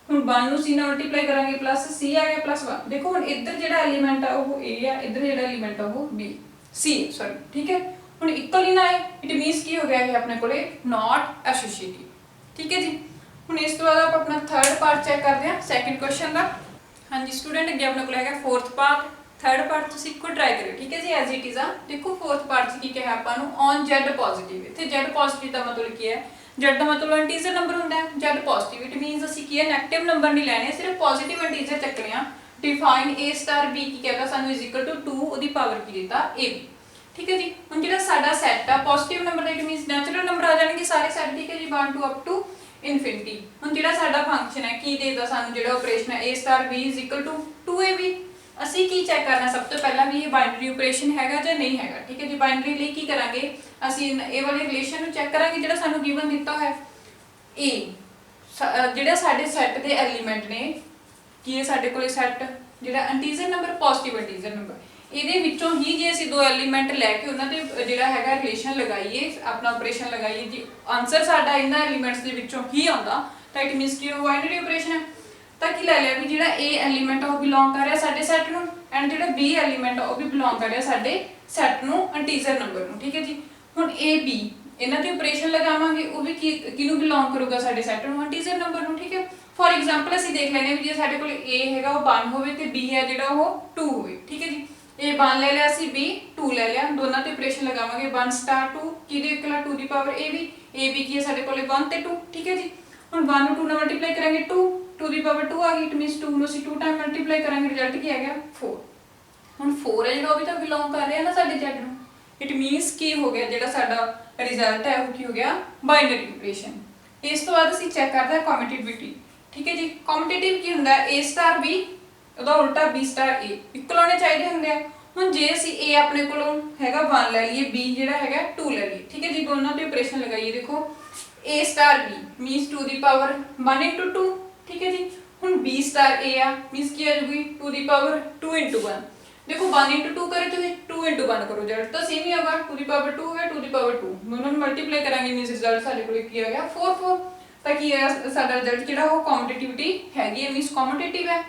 ਹੁਣ 1 ਨੂੰ c ਨਾਲ ਮਲਟੀਪਲਾਈ ਕਰਾਂਗੇ +c ਆ ਗਿਆ +1। ਦੇਖੋ ਹੁਣ ਇੱਧਰ ਜਿਹੜਾ ਐਲੀਮੈਂਟ ਆ ਉਹ a ਆ, ਇੱਧਰ ਜਿਹੜਾ ਐਲੀਮੈਂਟ ਆ ਉਹ b c ਸੌਰੀ, ਠੀਕ ਹੈ। ਹੁਣ ਇਕੁਅਲ ਹੀ ਨਾ ਹੈ, ਇਟ ਮੀਨਸ ਕੀ ਹੋ ਗਿਆ ਇਹ ਆਪਣੇ ਕੋਲੇ ਨਾਟ ਐਸੋਸੀਏਟਿਵ, ਠੀਕ ਹੈ ਜੀ। ਹੁਣ ਇਸ ਤੋਂ ਬਾਅਦ ਆਪਾਂ ਆਪਣਾ ਥਰਡ ਪਾਰਟ ਚੈੱਕ ਕਰਦੇ ਹਾਂ ਸੈਕਿੰਡ ਕੁਐਸਚਨ ਦਾ। ਹਾਂਜੀ ਸਟੂਡੈਂਟ ਅੱਗੇ ਆਪਣੇ ਕੋਲ ਹੈਗਾ ਫੋਰਥ ਪਾਰਟ। ਥਰਡ ਪਾਰਟ ਤੁਸੀਂ ਇੱਕੋ ਟਰਾਈ ਕਰਿਓ, ਠੀਕ ਹੈ ਜੀ, ਐਜ਼ ਇਟ ਇਜ਼ ਆ। ਦੇਖੋ ਫੋਰਥ ਪਾਰਟ 'ਚ ਕੀ ਕਿਹਾ ਆਪਾਂ ਨੂੰ ਔਨ z ਪੋਜ਼ਿਟਿਵ। ਇੱਥੇ z ਪੋਜ਼ਿਟਿਵ ਦਾ ਮਤਲਬ ਕੀ ਹੈ, z ਦਾ ਮਤਲਬ ਇੰਟੀਜਰ ਨੰਬਰ ਹੁੰਦਾ ਹੈ, z ਪੋਜ਼ਿਟਿਵ ਇਟ ਮੀਨਸ ਅਸੀਂ ਕੀ ਹੈ ਨੈਗੇਟਿਵ ਨੰਬਰ ਨਹੀਂ ਲੈਣੇ, ਸਿਰਫ ਪੋਜ਼ਿਟਿਵ ਇੰਟੀਜਰ ਚੱਕਣੇ ਆ। ਡਿਫਾਈਨ a ਸਟਾਰ b ਕੀ ਕਹਿੰਦਾ ਸਾਨੂੰ = 2 ਉਹਦੀ ਪਾਵਰ ਕੀ ਦਿੱਤਾ ab, ਠੀਕ ਹੈ ਜੀ। ਹੁਣ ਜਿਹੜਾ ਸਾਡਾ ਸੈੱਟ ਆ positive number the it means natural number ਆ ਜਾਣਗੇ ਸਾਰੇ ਸੈੱਟ, ਠੀਕ ਹੈ ਜੀ, 1 to up to infinity। ਹੁਣ ਜਿਹੜਾ ਸਾਡਾ ਫੰਕਸ਼ਨ ਹੈ ਕੀ ਦੇਦਾ ਸਾਨੂੰ ਜਿਹੜਾ ਆਪਰੇਸ਼ਨ ਹੈ a ਸਟਾਰ b = 2ab। ਅਸੀਂ ਕੀ ਚੈੱਕ ਕਰਨਾ ਸਭ ਤੋਂ ਪਹਿਲਾਂ ਵੀ ਇਹ ਬਾਈਨਰੀ ਆਪਰੇਸ਼ਨ ਹੈਗਾ ਜਾਂ ਨਹੀਂ ਹੈਗਾ, ਠੀਕ ਹੈ ਜੀ। ਬਾਈਨਰੀ ਲਈ ਕੀ ਕਰਾਂਗੇ ਅਸੀਂ ਇਹ ਵਾਲੇ ਰਿਲੇਸ਼ਨ ਨੂੰ ਚੈੱਕ ਕਰਾਂਗੇ ਜਿਹੜਾ ਸਾਨੂੰ ਗਿਵਨ ਦਿੱਤਾ ਹੋਇਆ a ਜਿਹੜਾ ਸਾਡੇ ਸੈੱਟ ਦੇ ਐਲੀਮੈਂਟ ਨੇ ਕੀ ਹੈ ਸਾਡੇ ਕੋਲੇ ਸੈੱਟ ਜਿਹੜਾ integer number positive integer number, ਇਹਦੇ ਵਿੱਚੋਂ ਹੀ ਜੇ ਅਸੀਂ ਦੋ ਐਲੀਮੈਂਟ ਲੈ ਕੇ ਉਹਨਾਂ ਤੇ ਜਿਹੜਾ ਹੈਗਾ ਰਿਲੇਸ਼ਨ ਲਗਾਈਏ ਆਪਣਾ ਆਪਰੇਸ਼ਨ ਲਗਾਈਏ ਜੀ ਆਨਸਰ ਸਾਡਾ ਇਹਨਾਂ ਐਲੀਮੈਂਟਸ ਦੇ ਵਿੱਚੋਂ ਹੀ ਆਉਂਦਾ ਤਾਂ ਇਟ ਮੀਨਸ ਕਿ ਉਹ ਬਾਈਨਰੀ ਆਪਰੇਸ਼ਨ ਹੈ। ਤਾਂ ਕੀ ਲੈ ਲਿਆ ਵੀ ਜਿਹੜਾ a ਐਲੀਮੈਂਟ ਆ ਉਹ ਬਿਲੋਂਗ ਕਰ ਰਿਹਾ ਸਾਡੇ ਸੈੱਟ ਨੂੰ ਐਂਡ ਜਿਹੜਾ b ਐਲੀਮੈਂਟ ਆ ਉਹ ਵੀ ਬਿਲੋਂਗ ਕਰ ਰਿਹਾ ਸਾਡੇ ਸੈੱਟ ਨੂੰ ਇੰਟੀਜਰ ਨੰਬਰ ਨੂੰ, ਠੀਕ ਹੈ ਜੀ। ਹੁਣ a b ਇਹਨਾਂ ਤੇ ਆਪਰੇਸ਼ਨ ਲਗਾਵਾਂਗੇ ਉਹ ਵੀ ਕਿਹਨੂੰ ਬਿਲੋਂਗ ਕਰੂਗਾ ਸਾਡੇ ਸੈੱਟ ਨੂੰ ਇੰਟੀਜਰ ਨੰਬਰ ਨੂੰ, ਠੀਕ ਹੈ। ਫੋਰ ਐਗਜ਼ਾਮਪਲ ਅਸੀਂ ਦੇਖ ਲੈਨੇ ਵੀ ਜੇ ਸਾਡੇ ਕੋਲ a ਹੈਗਾ ਉਹ 1 ਹੋਵੇ ਤੇ b ਹੈ ਜਿਹੜਾ ਉਹ 2 ਹੋਵੇ, ਠੀਕ ਹੈ ਜੀ। a 1 ਲੈ ਲਿਆ ਅਸੀਂ b 2 ਲੈ ਲਿਆ, ਦੋਨਾਂ ਤੇ ਆਪਰੇਸ਼ਨ ਲਗਾਵਾਂਗੇ 1 ਸਟਾਰ 2 ਕਿਹਦੇ ਇਕੁਅਲ 2 ਦੀ ਪਾਵਰ ab ਕੀ ਹੈ ਸਾਡੇ ਕੋਲੇ 1 ਤੇ 2, ਠੀਕ ਹੈ ਜੀ। ਹੁਣ 1 ਨੂੰ 2 ਨਾਲ ਮਲਟੀਪਲਾਈ ਕਰਾਂਗੇ 2 ਦੀ ਪਾਵਰ 2 ਆ ਗਈ, ਇਟ ਮੀਨਸ 2 ਨੂੰ ਅਸੀਂ 2 ਟਾਈਮ ਮਲਟੀਪਲਾਈ ਕਰਾਂਗੇ ਰਿਜ਼ਲਟ ਕੀ ਆ ਗਿਆ 4। ਹੁਣ 4 ਹੈ ਜਿਹੜਾ ਉਹ ਵੀ ਤਾਂ ਬਿਲੋਂਗ ਕਰ ਰਿਹਾ ਨਾ ਸਾਡੇ z ਨੂੰ, ਇਟ ਮੀਨਸ ਕੀ ਹੋ ਗਿਆ ਜਿਹੜਾ ਸਾਡਾ ਰਿਜ਼ਲਟ ਹੈ ਉਹ ਕੀ ਹੋ ਗਿਆ ਬਾਈਨਰੀ ਆਪਰੇਸ਼ਨ। ਇਸ ਤੋਂ ਬਾਅਦ ਅਸੀਂ ਚੈੱਕ ਕਰਦੇ ਹਾਂ ਕਮਿਊਟੇਟਿਵਿਟੀ, ਠੀਕ ਹੈ ਜੀ। ਕਮਿਊਟੇਟਿਵ ਕੀ ਹੁੰਦਾ ਹੈ a ਸਟਾਰ b ਉਹਦਾ ਉਲਟਾ b ਸਟਾਰ a ਇਕੁਅਲ ਹੋਣੇ ਚਾਹੀਦੇ ਹੁੰਦੇ ਆ। ਹੁਣ ਜੇ ਅਸੀਂ a ਆਪਣੇ ਕੋਲੋਂ ਹੈਗਾ 1 ਲੈ ਲਈਏ b ਜਿਹੜਾ ਹੈਗਾ 2 ਲੈ ਲਈਏ, ਠੀਕ ਹੈ ਜੀ, ਦੋਨਾਂ ਤੇ ਆਪਰੇਸ਼ਨ ਲਗਾਈਏ ਦੇਖੋ a star b means 2 the power 1 into 2, ਠੀਕ ਹੈ ਜੀ। ਹੁਣ b ਸਟਾਰ a ਆ ਮੀਨਸ ਕੀ ਆ ਜਾਊਗੀ 2 ਦੀ ਪਾਵਰ 2 into 1। देखो 1 into 2 करे तो 2 into 1 करो रिजल्ट तो सेम ही होगा 2 ਦੀ ਪਾਵਰ 2 ਹੈ 2 ਦੀ ਪਾਵਰ 2 ਦੋਨੋਂ ਨੂੰ ਮਲਟੀਪਲਾਈ ਕਰਾਂਗੇ ਮੀਨਸ ਰਿਜ਼ਲਟ ਸਾਡੇ ਕੋਲ ਕੀ ਆ ਗਿਆ 4 ਤਾਂ ਕੀ ਹੈ ਸਾਡਾ ਰਿਜ਼ਲਟ ਜਿਹੜਾ ਉਹ ਕਮਿਊਟੇਟਿਵਿਟੀ ਹੈਗੀ ਹੈ ਮੀਨਸ ਕਮਿਊਟੇਟਿਵ ਹੈ।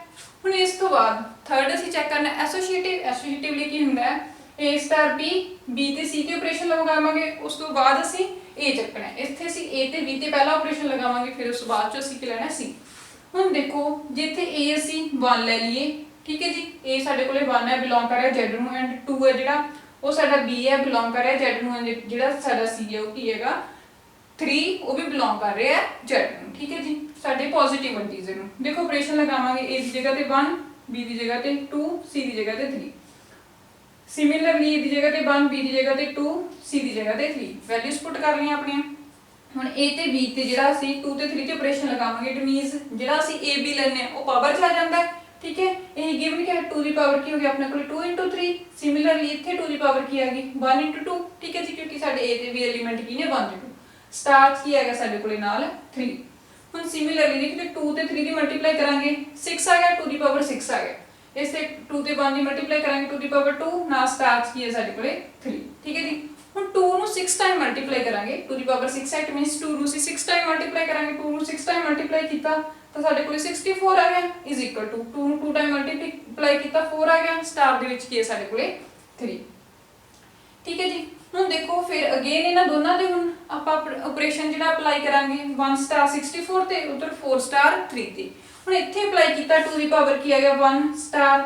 ਹੁਣ ਇਸ ਤੋਂ ਬਾਅਦ ਥਰਡ ਅਸੀਂ ਚੈੱਕ ਕਰਨਾ ਐਸੋਸੀਏਟਿਵ। ਐਸੋਸੀਏਟਿਵ ਲਈ ਕੀ ਹੁੰਦਾ ਹੈ A स्टार B B ਤੇ C ਤੇ ਆਪਰੇਸ਼ਨ ਲਗਾਵਾਂਗੇ, ਉਸ ਤੋਂ ਬਾਅਦ ਅਸੀਂ A ਚੱਕਣਾ ਹੈ। ਇੱਥੇ ਅਸੀਂ A ਤੇ B ਤੇ ਪਹਿਲਾ ਆਪਰੇਸ਼ਨ ਲਗਾਵਾਂਗੇ, ਫਿਰ ਉਸ ਤੋਂ ਬਾਅਦ ਚ ਅਸੀਂ ਕੀ ਲੈਣਾ C। ਹੁਣ ਦੇਖੋ ਜੇ ਇੱਥੇ A ਅਸੀਂ 1 ਲੈ ਲਈਏ, ਠੀਕ ਹੈ ਜੀ, A ਸਾਡੇ ਕੋਲੇ 1 ਹੈ, ਬਿਲੋਂਗ ਕਰ ਰਿਹਾ Z ਨੂੰ, ਐਂਡ 2 ਹੈ ਜਿਹੜਾ ਉਹ ਸਾਡਾ B ਹੈ, ਬਿਲੋਂਗ ਕਰ ਰਿਹਾ Z ਨੂੰ, ਜਿਹੜਾ ਸਾਡਾ C ਹੈ ਉਹ ਕੀ ਹੈਗਾ 3, ਉਹ ਵੀ ਬਿਲੋਂਗ ਕਰ ਰਿਹਾ ਹੈ Z ਨੂੰ, ਠੀਕ ਹੈ ਜੀ, ਸਾਡੇ ਪੋਜ਼ਿਟਿਵ ਇੰਟੀਜ਼ਰ ਨੂੰ। ਦੇਖੋ ਆਪਰੇਸ਼ਨ ਲਗਾਵਾਂਗੇ, A ਦੀ ਜਗ੍ਹਾ ਤੇ 1, B ਦੀ ਜਗ੍ਹਾ ਤੇ 2, C ਦੀ ਜਗ੍ਹਾ ਤੇ 3। सिमिलरली A ਦੀ ਜਗ੍ਹਾ ਤੇ 1, B ਦੀ ਜਗ੍ਹਾ ਤੇ 2, C ਦੀ ਜਗ੍ਹਾ ਤੇ 3। ਵੈਲਿਊਜ਼ ਪੁੱਟ ਕਰ ਲਈਆਂ ਆਪਣੀਆਂ। ਹੁਣ A ਤੇ B ਤੇ ਜਿਹੜਾ ਅਸੀਂ 2 ਤੇ 3 ਤੇ ਆਪਰੇਸ਼ਨ ਲਗਾਵਾਂਗੇ, ਇਟ ਮੀਨਸ ਜਿਹੜਾ ਅਸੀਂ AB ਲੈਣੇ ਆ ਉਹ ਪਾਵਰ ਚ ਆ ਜਾਂਦਾ ਹੈ, ਠੀਕ ਹੈ। ਇਹ ਗਿਵਨ ਕਿ 2 ਦੀ ਪਾਵਰ ਕੀ ਹੋ ਗਿਆ ਆਪਣੇ ਕੋਲ 2 3। ਸਿਮਿਲਰਲੀ ਇੱਥੇ 2 ਦੀ ਪਾਵਰ ਕੀ ਆ ਗਈ 1 2, ਠੀਕ ਹੈ ਜੀ, ਕਿਉਂਕਿ ਸਾਡੇ A ਤੇ B ਐਲੀਮੈਂਟ ਕੀ ਨੇ 1 2। ਸਟਾਰ ਕੀ ਹੈਗਾ ਸਾਡੇ ਕੋਲੇ ਨਾਲ 3। ਹੁਣ ਸਿਮਿਲਰਲੀ ਦੇਖੋ 2 ਤੇ 3 ਦੀ ਮਲਟੀਪਲਾਈ ਕਰਾਂਗੇ 6 ਆ ਗਿਆ, 2 ਦੀ ਪਾਵਰ 6 ਆ ਗਿਆ। इसे 2 ਤੇ 1 ਦੀ ਮਲਟੀਪਲਾਈ ਕਰਾਂਗੇ 2 ਦੀ ਪਾਵਰ 2, ਨਾਲ ਸਟਾਰ ਕੀ ਹੈ ਸਾਡੇ ਕੋਲੇ 3, ਠੀਕ ਹੈ ਜੀ। ਹੁਣ 2 ਨੂੰ 6 ਟਾਈਮ ਮਲਟੀਪਲਾਈ ਕਰਾਂਗੇ 2 ਦੀ ਪਾਵਰ 6 ਹੈ, ਇਟ ਮੀਨਸ 2 ਨੂੰ ਅਸੀਂ 6 ਟਾਈਮ ਮਲਟੀਪਲਾਈ ਕਰਾਂਗੇ, 2 ਨੂੰ 6 ਟਾਈਮ ਮਲਟੀਪਲਾਈ ਕੀਤਾ ਤਾਂ ਸਾਡੇ ਕੋਲੇ 64 ਆ ਗਿਆ, ਇਜ਼ ਇਕੁਅਲ ਟੂ 2 ਨੂੰ 2 ਟਾਈਮ ਮਲਟੀਪਲਾਈ ਕੀਤਾ 4 ਆ ਗਿਆ, ਸਟਾਰ ਦੇ ਵਿੱਚ ਕੀ ਹੈ ਸਾਡੇ ਕੋਲੇ 3, ਠੀਕ ਹੈ ਜੀ। ਹੁਣ ਦੇਖੋ ਫਿਰ ਅਗੇਨ ਇਹਨਾਂ ਦੋਨਾਂ ਦੇ ਹੁਣ ਆਪਾਂ ਆਪਰੇਸ਼ਨ ਜਿਹੜਾ ਅਪਲਾਈ ਕਰਾਂਗੇ 1 ਸਟਾਰ 64 ਤੇ ਉਧਰ 4 ਸਟਾਰ 3 ਤੇ। ਹੁਣ ਇੱਥੇ ਅਪਲਾਈ ਕੀਤਾ 2 ਦੀ ਪਾਵਰ ਕੀ ਆ ਗਿਆ 1 ਸਟਾਰ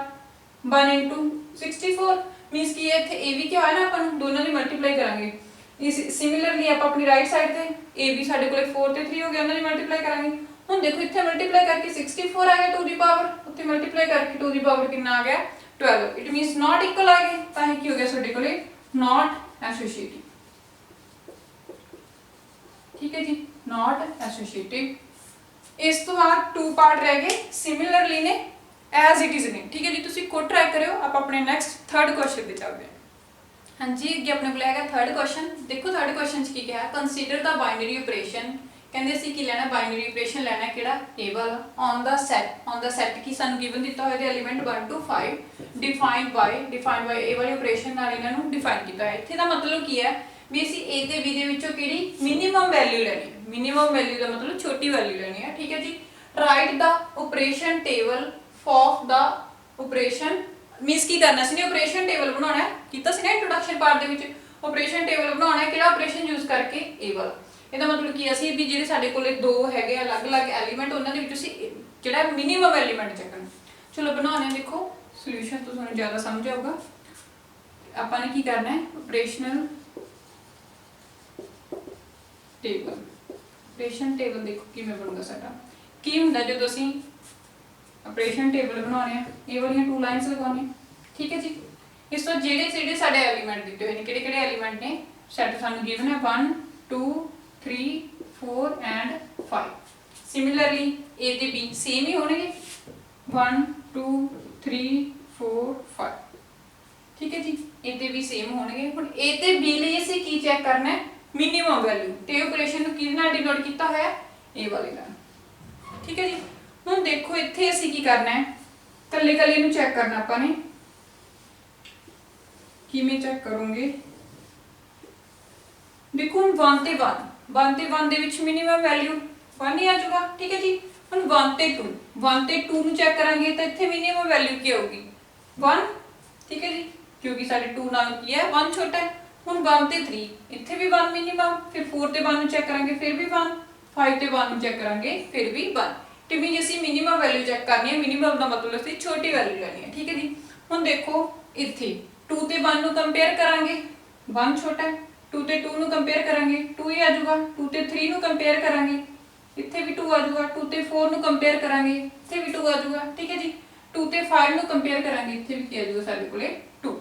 1 into 64, ਮੀਨਸ ਕੀ ਹੈ ਇੱਥੇ A ਵੀ ਕੀ ਹੋਇਆ ਨਾ, ਆਪਾਂ ਨੂੰ ਦੋਨਾਂ ਦੀ ਮਲਟੀਪਲਾਈ ਕਰਾਂਗੇ। ਇਸ ਸਿਮਿਲਰਲੀ ਆਪਾਂ ਆਪਣੀ ਰਾਈਟ ਸਾਈਡ ਤੇ A ਵੀ ਸਾਡੇ ਕੋਲੇ 4 ਤੇ 3 ਹੋ ਗਿਆ, ਉਹਨਾਂ ਦੀ ਮਲਟੀਪਲਾਈ ਕਰਾਂਗੇ। ਹੁਣ ਦੇਖੋ ਇੱਥੇ ਮਲਟੀਪਲਾਈ ਕਰਕੇ 64 ਆ ਗਿਆ 2 ਦੀ ਪਾਵਰ, ਉੱਥੇ ਮਲਟੀਪਲਾਈ ਕਰਕੇ 2 ਦੀ ਪਾਵਰ ਕਿੰਨਾ ਆ ਗਿਆ 12, ਇਟ ਮੀਨਸ ਨਾਟ ਇਕੁਅਲ ਆ ਗਏ, ਤਾਂ ਇਹ ਕੀ ਹੋ ਗਿਆ ਸਾਡੇ ਕੋਲੇ ਨਾਟ ਐਸੋਸੀਏਟਿਵ, ਠੀਕ ਹੈ ਜੀ, ਨਾਟ ਐਸੋਸੀਏਟਿਵ। ਇਸ ਤੋਂ ਬਾਅਦ 2 ਪਾਰਟ ਰਹਿ ਗਏ ਸਿਮਿਲਰਲੀ ਨੇ ਐਜ਼ ਇਟ ਇਜ਼ ਨੇ, ਠੀਕ ਹੈ ਜੀ, ਤੁਸੀਂ ਖੁਦ ਟਰਾਈ ਕਰਿਓ। ਆਪਾਂ ਆਪਣੇ ਨੈਕਸਟ ਥਰਡ ਕੁਐਸਚਨ ਤੇ ਚੱਲਦੇ ਹਾਂ। ਹਾਂਜੀ ਅੱਗੇ ਆਪਣੇ ਕੋਲ ਹੈਗਾ ਥਰਡ ਕੁਐਸਚਨ। ਦੇਖੋ ਥਰਡ ਕੁਐਸਚਨ ਚ ਕੀ ਕਿਹਾ, ਕੰਸੀਡਰ ਦਾ ਬਾਈਨਰੀ ਆਪਰੇਸ਼ਨ। ਕਹਿੰਦੇ ਅਸੀਂ ਕੀ ਲੈਣਾ, ਬਾਈਨਰੀ ਆਪਰੇਸ਼ਨ ਲੈਣਾ ਕਿਹੜਾ A ਵਾਲਾ, ਔਨ ਦਾ ਸੈਟ ਕੀ ਸਾਨੂੰ ਗਿਵਨ ਦਿੱਤਾ ਹੋਇਆ ਦੇ element 1 to 5, defined by A ਵਾਲੇ ਆਪਰੇਸ਼ਨ ਨਾਲ ਇਹਨਾਂ ਨੂੰ ਡਿਫਾਈਨ ਕੀਤਾ ਹੈ। ਇੱਥੇ ਦਾ ਮਤਲਬ ਕੀ ਹੈ ਵੀ ਅਸੀਂ A ਤੇ B ਦੇ ਵਿੱਚੋਂ ਕਿਹੜੀ ਮਿਨੀਮਮ ਵੈਲਿਊ ਲੈਣੀ ਹੈ, ਮਿਨੀਮਮ ਵੈਲਿਊ ਦਾ ਮਤਲਬ ਛੋਟੀ ਵੈਲਿਊ ਲੈਣੀ ਹੈ, ਠੀਕ ਹੈ ਜੀ। ਰਾਈਟ ਦਾ ਆਪਰੇਸ਼ਨ ਟੇਬਲ ਆਫ ਦਾ ਆਪਰੇਸ਼ਨ, ਮੀਨਸ ਕੀ ਕਰਨਾ ਸੀ ਨੇ ਆਪਰੇਸ਼ਨ ਟੇਬਲ ਬਣਾਉਣਾ ਹੈ, ਕੀਤਾ ਸੀ ਨਾ ਇੰਟਰੋਡਕਸ਼ਨ ਪਾਰਟ ਦੇ ਵਿੱਚ, ਆਪਰੇਸ਼ਨ ਟੇਬਲ ਬਣਾਉਣਾ ਹੈ ਕਿਹੜਾ ਆਪਰੇਸ਼ਨ ਯੂਜ਼ ਕਰਕੇ A ਵਾਲਾ। ਇਹਦਾ ਮਤਲਬ ਕੀ ਅਸੀਂ ਵੀ ਜਿਹੜੇ ਸਾਡੇ ਕੋਲੇ ਦੋ ਹੈਗੇ ਅਲੱਗ-ਅਲੱਗ ਐਲੀਮੈਂਟ, ਉਹਨਾਂ ਦੇ ਵਿੱਚ ਅਸੀਂ ਜਿਹੜਾ ਮਿਨੀਮਮ ਐਲੀਮੈਂਟ ਚੱਕਣਾ। ਚਲੋ ਬਣਾਉਣੇ, ਦੇਖੋ ਸੋਲੂਸ਼ਨ ਤੋਂ ਤੁਹਾਨੂੰ ਜ਼ਿਆਦਾ ਸਮਝ ਆਊਗਾ। ਆਪਾਂ ਨੇ ਕੀ ਕਰਨਾ ਹੈ, ਆਪਰੇਸ਼ਨਲ ਟੇਬਲ। ਆਪਰੇਸ਼ਨ ਟੇਬਲ ਦੇਖੋ ਕਿਵੇਂ ਬਣੂਗਾ ਸਾਡਾ, ਕੀ ਹੁੰਦਾ ਜਦੋਂ ਅਸੀਂ ਆਪਰੇਸ਼ਨ ਟੇਬਲ ਬਣਾਉਣੇ ਆ, ਇਹ ਵਾਲੀਆਂ 2 ਲਾਈਨਸ ਲਗਾਉਣੇ, ਠੀਕ ਹੈ ਜੀ। ਇਸ ਤੋਂ ਜਿਹੜੇ ਸਾਡੇ ਐਲੀਮੈਂਟ ਦਿੱਤੇ ਹੋਏ ਨੇ, ਕਿਹੜੇ ਐਲੀਮੈਂਟ ਨੇ, ਸੈਟ ਸਾਨੂੰ ਗਿਵਨ ਹੈ 1 2 3 4 ਐਂਡ 5। ਸਿਮਿਲਰਲੀ A ਤੇ B ਸੇਮ ਹੀ ਹੋਣਗੇ 1 2 3 4 5, ਠੀਕ ਹੈ ਜੀ, A ਤੇ B ਸੇਮ ਹੋਣਗੇ। ਹੁਣ A ਤੇ B ਲਈ ਅਸੀਂ ਕੀ ਚੈੱਕ ਕਰਨਾ ਹੈ, ਮਿਨੀਮਮ ਵੈਲਿਊ, ਤੇ ਆਪਰੇਸ਼ਨ ਨੂੰ ਕਿਹਦੇ ਨਾਲ ਡਿਨੋਟ ਕੀਤਾ ਹੋਇਆ A ਵਾਲੇ ਨਾਲ, ਠੀਕ ਹੈ ਜੀ। ਹੁਣ ਦੇਖੋ ਇੱਥੇ ਅਸੀਂ ਕੀ ਕਰਨਾ ਹੈ, ਕੱਲੇ ਨੂੰ ਚੈੱਕ ਕਰਨਾ ਆਪਾਂ ਨੇ, ਕਿਵੇਂ ਚੈੱਕ ਕਰੋਗੇ, ਦੇਖੋ ਹੁਣ 1 ਤੇ 1 ਦੇ ਵਿੱਚ ਮਿਨੀਮਮ ਵੈਲਿਊ 1 ਹੀ ਆ ਜਾਊਗਾ, ਠੀਕ ਹੈ ਜੀ। ਹੁਣ 1 ਤੇ 2 ਨੂੰ ਚੈੱਕ ਕਰਾਂਗੇ ਤਾਂ ਇੱਥੇ ਮਿਨੀਮਮ ਵੈਲਿਊ ਕੀ ਆਊਗੀ 1, ਠੀਕ ਹੈ ਜੀ, ਕਿਉਂਕਿ ਸਾਡੇ 2 ਨਾਲ ਕੀ ਹੈ 1 ਛੋਟਾ ਹੈ। ਹੁਣ 1 ਤੇ 3 ਇੱਥੇ ਵੀ 1 ਮਿਨੀਮਮ, ਫਿਰ 4 ਤੇ 1 ਨੂੰ ਚੈੱਕ ਕਰਾਂਗੇ ਫਿਰ ਵੀ 1, 5 ਤੇ 1 ਨੂੰ ਚੈੱਕ ਕਰਾਂਗੇ ਫਿਰ ਵੀ 1। ਤੇ ਵੀ ਜੇ ਅਸੀਂ ਮਿਨੀਮਮ ਵੈਲਿਊ ਚੈੱਕ ਕਰਨੀ ਹੈ, ਮਿਨੀਮਮ ਦਾ ਮਤਲਬ ਅਸੀਂ ਛੋਟੀ ਵੈਲਿਊ ਲੈਣੀ ਹੈ, ਠੀਕ ਹੈ ਜੀ। ਹੁਣ ਦੇਖੋ ਇੱਥੇ 2 ਤੇ 1 ਨੂੰ ਕੰਪੇਅਰ ਕਰਾਂਗੇ, 1 ਛੋਟਾ ਹੈ, 2 ਤੇ 2 ਨੂੰ ਕੰਪੇਅਰ ਕਰਾਂਗੇ 2 ਹੀ ਆ ਜਾਊਗਾ, 2 ਤੇ 3 ਨੂੰ ਕੰਪੇਅਰ ਕਰਾਂਗੇ ਇੱਥੇ ਵੀ 2 ਆ ਜਾਊਗਾ, 2 ਤੇ 4 ਨੂੰ ਕੰਪੇਅਰ ਕਰਾਂਗੇ ਇੱਥੇ ਵੀ 2 ਆ ਜਾਊਗਾ, ਠੀਕ ਹੈ ਜੀ। 2 ਤੇ 5 ਨੂੰ ਕੰਪੇਅਰ ਕਰਾਂਗੇ ਇੱਥੇ ਵੀ ਕੀ ਆ ਜਾਊਗਾ ਸਾਡੇ ਕੋਲੇ 2,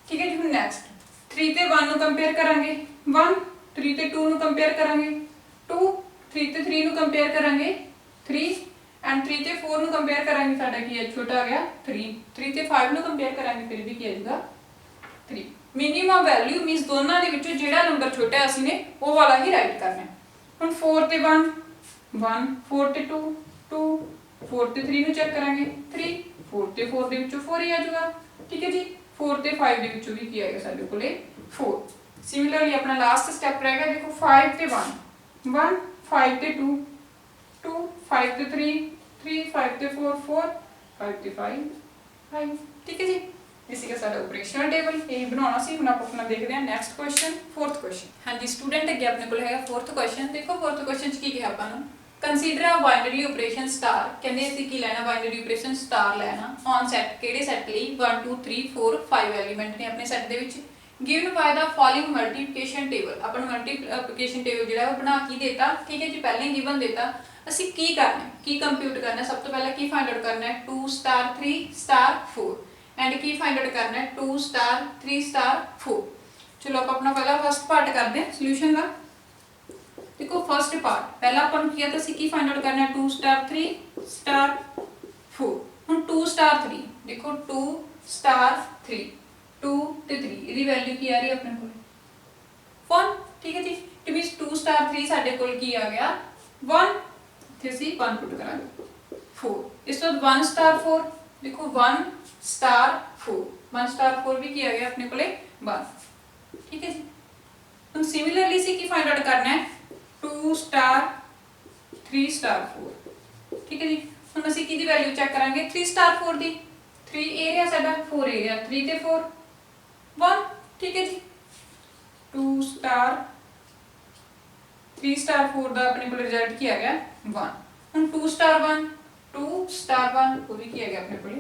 ਠੀਕ ਹੈ ਜੀ। ਹੁਣ ਨੈਕਸਟ 3 ਤੇ 1 ਨੂੰ ਕੰਪੇਅਰ ਕਰਾਂਗੇ 1, 3 ਤੇ 2 ਨੂੰ ਕੰਪੇਅਰ ਕਰਾਂਗੇ 2, 3 ਤੇ 3 ਨੂੰ ਕੰਪੇਅਰ ਕਰਾਂਗੇ 3 ਐਂਡ 3 ਤੇ 4 ਨੂੰ ਕੰਪੇਅਰ ਕਰਾਂਗੇ ਸਾਡਾ ਕੀ ਹੈ ਛੋਟਾ ਆ ਗਿਆ 3, 3 ਤੇ 5 ਨੂੰ ਕੰਪੇਅਰ ਕਰਾਂਗੇ ਫਿਰ ਵੀ ਕੀ ਆ ਜਾਊਗਾ 3। ਮਿਨੀਮਮ ਵੈਲਿਊ ਮੀਨਸ ਦੋਨਾਂ ਦੇ ਵਿੱਚੋਂ ਜਿਹੜਾ ਨੰਬਰ ਛੋਟਾ ਅਸੀਂ ਨੇ ਉਹ ਵਾਲਾ ਹੀ ਰਾਈਟ ਕਰਨਾ ਹੈ। ਹੁਣ 4 ਤੇ 1 1, 4 ਤੇ 2 2, 4 ਤੇ 3 ਨੂੰ ਚੈੱਕ ਕਰਾਂਗੇ 3, 4 ਤੇ 4 ਦੇ ਵਿੱਚੋਂ 4 ਹੀ ਆ ਜਾਊਗਾ, ਠੀਕ ਹੈ ਜੀ। 4 ਤੇ 5 ਦੇ ਵਿੱਚੋਂ ਵੀ ਕੀ ਆਏਗਾ ਸਾਡੇ ਕੋਲੇ 4। ਸਿਮਿਲਰਲੀ ਆਪਣਾ ਲਾਸਟ ਸਟੈਪ ਰਹੇਗਾ, ਦੇਖੋ 5 ਤੇ 1 1, 5 ਤੇ 2 2, 5 ਤੇ 3 3, 5 ਤੇ 4 4, 5 ਤੇ 5 5, ਠੀਕ ਹੈ ਜੀ। इसी का सारा ऑपरेशनल टेबल यही बनाना सी। हम अपना देखते हैं नैक्सट क्वेश्चन फोर्थ क्वेश्चन। हाँ जी स्टूडेंट अगे अपने को है फोर्थ क्वेश्चन। देखो फोर्थ क्वेश्चन की कहा अपन consider a binary operation star कहते असं की लेना बाइनरी ऑपरेशन स्टार लेना ऑन सैट किहड़े सैट लई 1 2 3 4 5 एलीमेंट ने अपने सैट दे विच given by the following multiplication table. अपन मल्टीप्लिकेशन टेबल जिहड़ा बना के देता ठीक है जी पहले गिवन देता असं की करना की कंप्यूट करना सब तो पहले की फाइंड आउट करना है 2 स्टार 3 स्टार 4 एंड की फाइंड आउट करना है 2 स्टार 3 स्टार 4। चलो आप अपना पहला फर्स्ट पार्ट करते हैं सोल्यूशन का। देखो फर्स्ट पार्ट पहला अपन किया था की फाइंड आउट करना है 2 स्टार 3 स्टार 4। हम 2 स्टार 3 देखो 2 स्टार 3 2 ਤੇ 3 ਇਹਦੀ ਵੈਲਿਊ ਕੀ ਆ ਰਹੀ ਹੈ ਆਪਣੇ ਕੋਲ 1 ਠੀਕ ਹੈ ਜੀ। ਇਟ ਮੀਨਸ 2 ਸਟਾਰ 3 ਸਾਡੇ ਕੋਲ ਕੀ ਆ ਗਿਆ 1 ਤੇ ਅਸੀਂ 1 ਪੁੱਟ ਕਰਾਂਗੇ 4। ਇਸ ਤੋਂ ਬਾਅਦ 1 ਸਟਾਰ 4 ਦੇਖੋ 1 ਸਟਾਰ 4 1 ਸਟਾਰ 4 ਵੀ ਕੀ ਆ ਗਿਆ ਆਪਣੇ ਕੋਲੇ 1 ਠੀਕ ਹੈ ਜੀ। ਹੁਣ ਸਿਮਿਲਰਲੀ ਸੀ ਕੀ ਫਾਈਂਡ ਆਊਟ ਕਰਨਾ ਹੈ 2 ਸਟਾਰ 3 ਸਟਾਰ 4 ਠੀਕ ਹੈ ਜੀ। ਹੁਣ ਅਸੀਂ ਕਿਹਦੀ ਵੈਲਿਊ ਚੈੱਕ ਕਰਾਂਗੇ 3 ਸਟਾਰ 4 ਦੀ 3 ਏਰੀਆ ਸਾਡਾ 4 ਏਰੀਆ 3 ਤੇ 4 1 ठीक है जी। 2 स्टार 3 स्टार 4 ਦਾ ਆਪਣੇ ਕੋਲ ਰਿਜ਼ਲਟ ਕੀ ਆ ਗਿਆ 1। ਹੁਣ 2 ਸਟਾਰ 1 2 ਸਟਾਰ 1 ਉਹ ਵੀ ਕੀ ਆ ਗਿਆ ਆਪਣੇ ਕੋਲ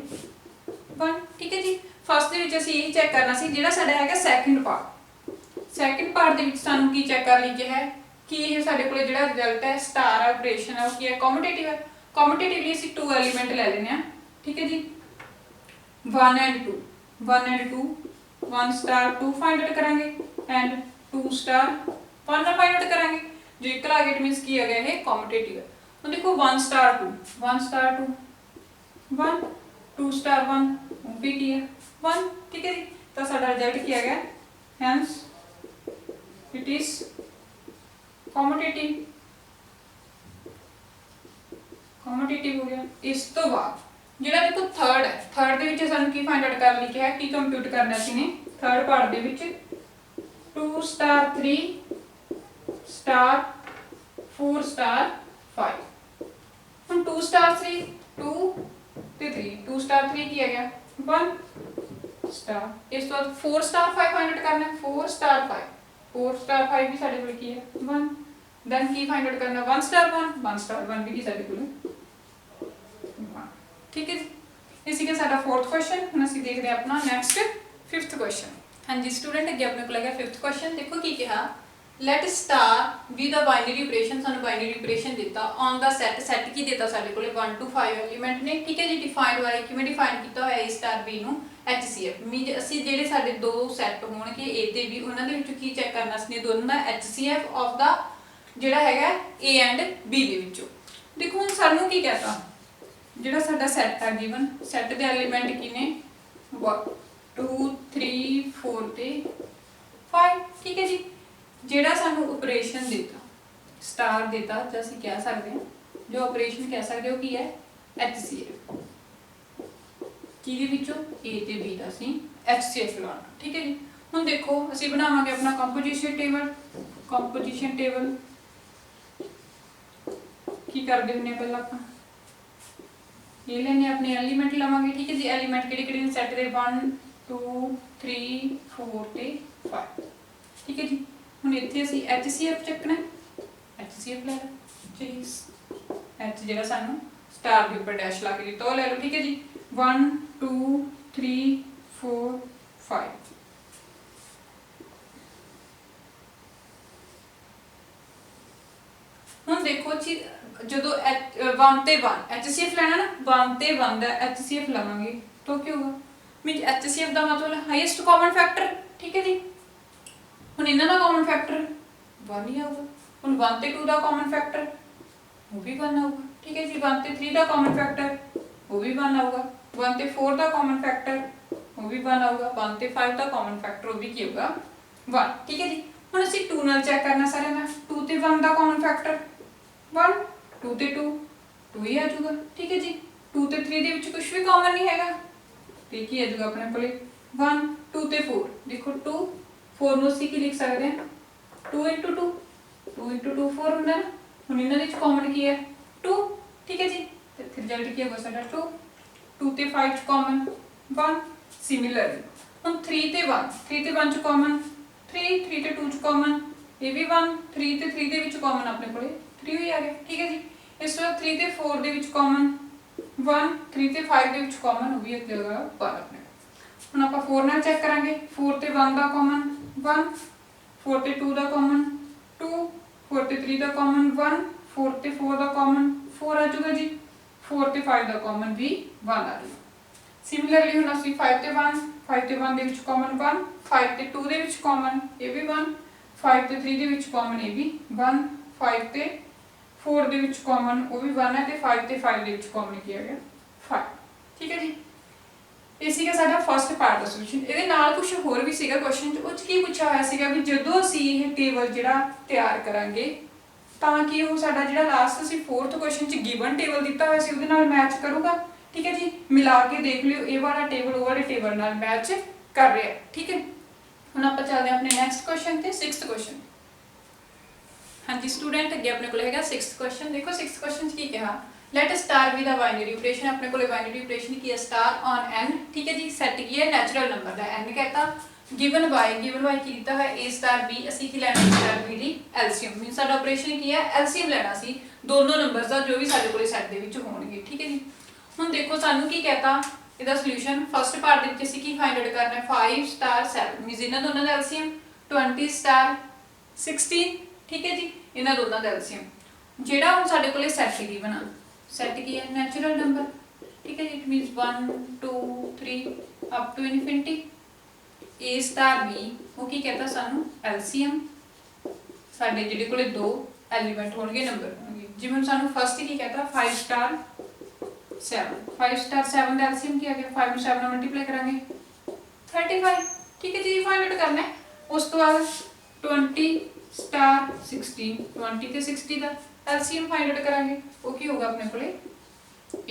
1 ਠੀਕ ਹੈ ਜੀ। ਫਸਟ ਦੇ ਵਿੱਚ ਅਸੀਂ ਇਹ ਚੈੱਕ ਕਰਨਾ ਸੀ ਜਿਹੜਾ ਸਾਡਾ ਹੈਗਾ ਸੈਕੰਡ ਪਾਰਟ ਦੇ ਵਿੱਚ ਸਾਨੂੰ ਕੀ ਚੈੱਕ ਕਰ ਲਈ ਕਿ ਹੈ ਕਿ ਇਹ ਸਾਡੇ ਕੋਲ ਜਿਹੜਾ ਰਿਜ਼ਲਟ ਹੈ ਸਟਾਰ ਆਪਰੇਸ਼ਨ ਹੈ ਉਹ ਕੀ ਹੈ ਕਮਿਊਟੇਟਿਵ ਹੈ। ਕਮਿਊਟੇਟਿਵਲੀ ਅਸੀਂ 2 ਐਲੀਮੈਂਟ ਲੈ ਲੈਣੇ ਆ ਠੀਕ ਹੈ ਜੀ 1 and 2 1 and 2 1 star 2 find out करांगे एंड 2 star 1 ना फाइंड आउट करांगे जो एक आ गया इट मींस की आ गया है कम्यूटेटिव है। तो देखो 1 star 2 1 star 2 1 2 star 1 भी की है 1 ठीक है जी। तो साडा रिजल्ट की आ गया हेंस इट इज कम्यूटेटिव हो गया। इस तो बाद ਜਿਹੜਾ ਦੇਖੋ ਥਰਡ ਹੈ ਥਰਡ ਦੇ ਵਿੱਚ ਸਾਨੂੰ ਕੀ ਫਾਈਂਡ ਆਊਟ ਕਰਨ ਲਈ ਕਿਹਾ ਕੀ ਕੰਪਿਊਟ ਕਰਨਾ ਸੀ ਨੇ ਥਰਡ ਪਾਰਟ ਦੇ ਵਿੱਚ 2 ਸਟਾਰ 3 ਸਟਾਰ 4 ਸਟਾਰ 5। ਹੁਣ 2 ਸਟਾਰ 3 2 ਤੇ 3 2 ਸਟਾਰ 3 ਕੀ ਆ ਗਿਆ 1 ਸਟਾਰ। ਇਸ ਤੋਂ ਬਾਅਦ 4 ਸਟਾਰ 5 ਫਾਈਂਡ ਆਊਟ ਕਰਨਾ 4 ਸਟਾਰ 5 4 ਸਟਾਰ 5 ਵੀ ਸਾਡੇ ਕੋਲ ਕੀ ਹੈ 1 ਦੈਨ ਕੀ ਫਾਈਂਡ ਆਊਟ ਕਰਨਾ 1 ਸਟਾਰ 1 ਸਟਾਰ 1 ਵੀ ਕੀ ਸਾਡੇ ਕੋਲ ठीक है जी। इसी के साडा फोर्थ क्वेश्चन हम ਅਸੀਂ ਦੇਖਦੇ ਹਾਂ ਆਪਣਾ ਨੈਕਸਟ ਫਿਫਥ क्वेश्चन। हाँ जी स्टूडेंट अगे अपने को लगा फिफ्थ क्वेश्चन देखो की कहा let star be the binary operation ਸਾਨੂੰ ਬਾਈਨਰੀ ਆਪਰੇਸ਼ਨ ਦਿੱਤਾ ਔਨ ਦਾ ਸੈਟ ਕੀ ਦਿੱਤਾ ਸਾਡੇ ਕੋਲੇ 1 to 5 ਐਲੀਮੈਂਟ ਨੇ ਠੀਕ ਹੈ ਜੀ। ਡਿਫਾਈਨਡ ਬਾਰੇ ਕਿਵੇਂ ਡਿਫਾਈਨ ਕੀਤਾ ਹੋਇਆ ਹੈ ਸਟਾਰ ਬੀ ਨੂੰ HCF ਮੀਨ ਅਸੀਂ ਜਿਹੜੇ ਸਾਡੇ ਦੋ ਸੈਟ ਹੋਣਗੇ A ਤੇ B ਉਹਨਾਂ ਦੇ ਵਿੱਚੋਂ ਕੀ ਚੈੱਕ ਕਰਨਾ ਸੀ ਦੋਨਾਂ ਦਾ HCF ਆਫ ਦਾ ਜਿਹੜਾ ਹੈਗਾ A ਐਂਡ B ਦੇ ਵਿੱਚੋਂ। ਦੇਖੋ ਹੁਣ ਸਾਨੂੰ ਕੀ ਕਹਤਾ ਜਿਹੜਾ ਸਾਡਾ ਸੈਟ ਹੈ ਗਿਵਨ ਸੈਟ ਦੇ ਐਲੀਮੈਂਟ ਕੀ ਨੇ 1 2 3 4 ਤੇ 5 ਠੀਕ ਹੈ ਜੀ। ਜਿਹੜਾ ਸਾਨੂੰ ਆਪਰੇਸ਼ਨ ਦਿੱਤਾ ਸਟਾਰ ਦਿੱਤਾ ਜਾਂ ਅਸੀਂ ਕਹਿ ਸਕਦੇ ਹਾਂ ਜੋ ਆਪਰੇਸ਼ਨ ਕਹਿ ਸਕਦੇ ਹੋ ਕੀ ਹੈ HCF ਕਿਹਦੇ ਵਿੱਚੋਂ A ਤੇ B ਦਾ ਅਸੀਂ HCF ਲਾਉਣਾ ਠੀਕ ਹੈ ਜੀ। ਹੁਣ ਦੇਖੋ ਅਸੀਂ ਬਣਾਵਾਂਗੇ ਆਪਣਾ ਕੰਪੋਜੀਸ਼ਨ ਟੇਬਲ ਕੀ ਕਰਦੇ ਹੁੰਨੇ ਪਹਿਲਾਂ ਆਪਾਂ ये लेने अपने एलिमेंट लवांगे ठीक है जी। एलिमेंट किहड़े सेट दे 1 2 3 4 ते 5 ठीक है जी। हुण इत्थे असीं HCF चकना HCF ले लो जी H जेड़ा सानू स्टार के ऊपर डैश ला के दित्ता ले लो ठीक है जी 1 2 3 4 5। हुण देखो जी ਜਦੋਂ 1 ਤੇ 1 HCF ਲੈਣਾ ਨਾ 1 ਤੇ 1 ਦਾ HCF ਲਵਾਂਗੇ ਤਾਂ ਕੀ ਹੋਗਾ ਮੀਨ HCF ਦਾ ਮਤਲਬ ਹਾਈਐਸਟ ਕਾਮਨ ਫੈਕਟਰ ਠੀਕ ਹੈ ਜੀ। ਹੁਣ ਇਹਨਾਂ ਦਾ ਕਾਮਨ ਫੈਕਟਰ 1 ਹੀ ਆਊਗਾ। ਹੁਣ 1 ਤੇ 2 ਦਾ ਕਾਮਨ ਫੈਕਟਰ ਉਹ ਵੀ 1 ਆਊਗਾ ਠੀਕ ਹੈ ਜੀ। 1 ਤੇ 3 ਦਾ ਕਾਮਨ ਫੈਕਟਰ ਉਹ ਵੀ 1 ਆਊਗਾ। 1 ਤੇ 4 ਦਾ ਕਾਮਨ ਫੈਕਟਰ ਉਹ ਵੀ 1 ਆਊਗਾ। 1 ਤੇ 5 ਦਾ ਕਾਮਨ ਫੈਕਟਰ ਉਹ ਵੀ ਕੀ ਹੋਊਗਾ 1 ਠੀਕ ਹੈ ਜੀ। ਹੁਣ ਅਸੀਂ 2 ਨਾਲ ਚੈੱਕ ਕਰਨਾ ਸਾਰਿਆਂ ਦਾ 2 ਤੇ 1 ਦਾ ਕਾਮਨ ਫੈਕਟਰ 1 2 ਤੇ 2 ਹੀ ਆ ਜਾਊਗਾ ਠੀਕ ਹੈ ਜੀ। 2 ਤੇ 3 ਦੇ ਵਿੱਚ ਕੁਝ ਵੀ ਕਾਮਨ ਨਹੀਂ ਹੈਗਾ ਤੇ ਕੀ ਆ ਜਾਊਗਾ ਆਪਣੇ ਕੋਲੇ 1 2 ਤੇ 4 ਦੇਖੋ 2 4 ਨੂੰ ਅਸੀਂ ਕੀ ਲਿਖ ਸਕਦੇ ਹਾਂ 2 into 2 2 into 2 4 ਹੁੰਦਾ ਨਾ। ਹੁਣ ਇਹਨਾਂ ਦੇ ਵਿੱਚ ਕਾਮਨ ਕੀ ਹੈ 2 ਠੀਕ ਹੈ ਜੀ। ਤੇ ਫਿਰ ਰਿਜ਼ਲਟ ਕੀ ਹੋਗਾ ਸਾਡਾ 2 2 ਤੇ 5 ਚ ਕਾਮਨ 1 सिमिलरली हम 3 ਤੇ 1 3 ਤੇ 1 ਚ ਕਾਮਨ 3 3 ਤੇ 2 ਚ ਕਾਮਨ ਇਹ ਵੀ 1 3 ਤੇ 3 ਦੇ ਵਿੱਚ ਕਾਮਨ ਆਪਣੇ ਕੋਲੇ 3 ਵੀ ਆ ਗਿਆ ਠੀਕ ਹੈ ਜੀ। ਇਸ ਤੋਂ ਬਾਅਦ 3 ਤੇ 4 ਦੇ ਵਿੱਚ ਕਾਮਨ 1 3 ਤੇ 5 ਦੇ ਵਿੱਚ ਕਾਮਨ ਉਹ ਵੀ ਇੱਥੇ ਹੋਗਾ 1 ਆਪਣੇ। ਹੁਣ ਆਪਾਂ 4 ਨਾਲ ਚੈੱਕ ਕਰਾਂਗੇ 4 ਤੇ 1 ਦਾ ਕਾਮਨ 1 4 ਤੇ 2 ਦਾ ਕਾਮਨ 2 4 ਤੇ 3 ਦਾ ਕਾਮਨ 1 4 ਤੇ 4 ਦਾ ਕਾਮਨ 4 ਆ ਜਾਊਗਾ ਜੀ 4 ਤੇ 5 ਦਾ ਕਾਮਨ ਵੀ 1 ਆ ਜਾਊਗਾ। ਸਿਮਿਲਰਲੀ ਹੁਣ ਅਸੀਂ 5 ਤੇ 1 5 ਤੇ 1 ਦੇ ਵਿੱਚ ਕਾਮਨ 1 5 ਤੇ 2 ਦੇ ਵਿੱਚ ਕਾਮਨ ਇਹ ਵੀ 1 5 ਤੇ 3 ਦੇ ਵਿੱਚ ਕਾਮਨ ਇਹ ਵੀ 1 5 ਤੇ 4 ਦੇ ਵਿੱਚ ਕਾਮਨ ਉਹ ਵੀ 1 ਹੈ ਤੇ 5 ਤੇ 5 ਦੇ ਵਿੱਚ ਕਾਮਨ ਕੀ ਆ ਗਿਆ 5 ਠੀਕ ਹੈ ਜੀ। ਇਹ ਸੀਗਾ ਸਾਡਾ ਫਸਟ ਪਾਰਟ ਦਾ ਸੋਲੂਸ਼ਨ। ਇਹਦੇ ਨਾਲ ਕੁਝ ਹੋਰ ਵੀ ਸੀਗਾ ਕੁਐਸਚਨ ਚ, ਉਹ ਚ ਕੀ ਪੁੱਛਿਆ ਹੋਇਆ ਸੀਗਾ ਵੀ ਜਦੋਂ ਅਸੀਂ ਇਹ ਟੇਬਲ ਜਿਹੜਾ ਤਿਆਰ ਕਰਾਂਗੇ ਤਾਂ ਕਿ ਉਹ ਸਾਡਾ ਜਿਹੜਾ ਲਾਸਟ ਅਸੀਂ 4th ਕੁਐਸਚਨ ਚ ਗਿਵਨ ਟੇਬਲ ਦਿੱਤਾ ਹੋਇਆ ਸੀ ਉਹਦੇ ਨਾਲ ਮੈਚ ਕਰੂਗਾ ਠੀਕ ਹੈ ਜੀ। ਮਿਲਾ ਕੇ ਦੇਖ ਲਿਓ ਇਹ ਵਾਲਾ ਟੇਬਲ ਉਹ ਵਾਲੇ ਟੇਬਲ ਨਾਲ ਮੈਚ ਕਰ ਰਿਹਾ ਠੀਕ ਹੈ। ਹੁਣ ਆਪਾਂ ਚੱਲਦੇ ਹਾਂ ਆਪਣੇ ਨੈਕਸਟ ਕੁਐਸਚਨ ਤੇ 6th ਕੁਐਸਚਨ। ਹਾਂਜੀ ਸਟੂਡੈਂਟ ਅੱਗੇ ਆਪਣੇ ਕੋਲ ਹੈਗਾ 6th ਕੁਐਸਚਨ। ਦੇਖੋ 6th ਕੁਐਸਚਨ ਚ ਕੀ ਕਿਹਾ let star be the binary operation अपने को binary operation की है star on n ठीक है जी। सेट की है नेचुरल नंबर का n कहता given by की दिता है a star b ਅਸੀਂ ਕੀ ਲੈਣਾ a star b the LCM means ਸਾਡਾ ਆਪਰੇਸ਼ਨ ਕੀ ਹੈ LCM ਲੈਣਾ ਸੀ ਦੋਨੋਂ ਨੰਬਰਸ ਦਾ ਜੋ ਵੀ ਸਾਡੇ ਕੋਲੇ ਸੈੱਟ ਦੇ ਵਿੱਚ ਹੋਣਗੇ ਠੀਕ ਹੈ ਜੀ। ਹੁਣ ਦੇਖੋ ਸਾਨੂੰ ਕੀ ਕਹਤਾ ਇਹਦਾ ਸੋਲੂਸ਼ਨ ਫਸਟ ਪਾਰਟ ਦੇ ਵਿੱਚ ਅਸੀਂ ਕੀ ਫਾਈਂਡ ਆਊਟ ਕਰਨਾ ਹੈ 5 star 7 ਮੀਨਸ ਇਹਨਾਂ ਦੋਨਾਂ ਦਾ LCM 20 star 16 ਠੀਕ ਹੈ ਜੀ। ਇਹਨਾਂ ਦੋਨਾਂ ਦਾ LCM ਜਿਹੜਾ ਹੁਣ ਸਾਡੇ ਕੋਲੇ ਸੈੱਟ ਕੀ ਬਣਾ सेट की है नेचुरल नंबर ठीक है it means 1 2 3 up to infinity a star b वो की कहता सानू LCM साडे जेडे कोले दो एलिमेंट होणगे नंबर होणगे जिवें सानू फर्स्ट की कहता 5 स्टार 7 5 स्टार 7 दा LCM की आ गया 5 7 ਨਾਲ ਮਲਟੀਪलाई करांगे 35 ठीक है जी फाइंड आउट करना है। उस तो बाद 20 स्टार 16 20 ਤੇ 60 ਦਾ LCM फाइंड आउट करांगे वो की होगा अपने कोले 80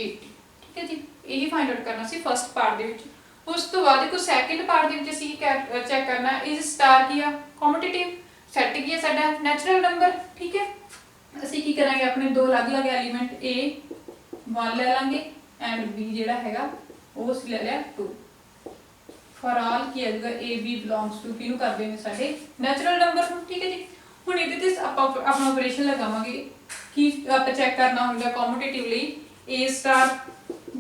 ठीक है जी। यही फाइंड आउट करना सी फर्स्ट पार्ट दे विच। उस तो बाद देखो सेकंड पार्ट दे विच ਅਸੀਂ चेक करना इज स्टार की कॉम्पिटिटिव सेट की है साडा नेचुरल नंबर ठीक है। ਅਸੀਂ ਕੀ ਕਰਾਂਗੇ ਆਪਣੇ ਦੋ ਅਲੱਗ-ਅਲੱਗ ਐਲੀਮੈਂਟ a 1 ਲੈ ਲਾਂਗੇ ਐਂਡ b ਜਿਹੜਾ ਹੈਗਾ ਉਹ ਅਸੀਂ ਲੈ ਲਿਆ 2 ਫॉर ਆਲ ਕੀ ਆਏਗਾ a b ਬਿਲੋਂਗਸ ਟੂ ਕਿਹਨੂੰ ਕਰਦੇ ਨੇ ਸਾਡੇ ਨੈਚੁਰਲ ਨੰਬਰ ਨੂੰ ਠੀਕ ਹੈ ਜੀ। ਹੁਣ ਇਹਦੇ ਤੇ ਆਪਾਂ ਆਪਣਾ ਆਪਰੇਸ਼ਨ ਲਗਾਵਾਂਗੇ कि आप चेक करना होगा competitively a star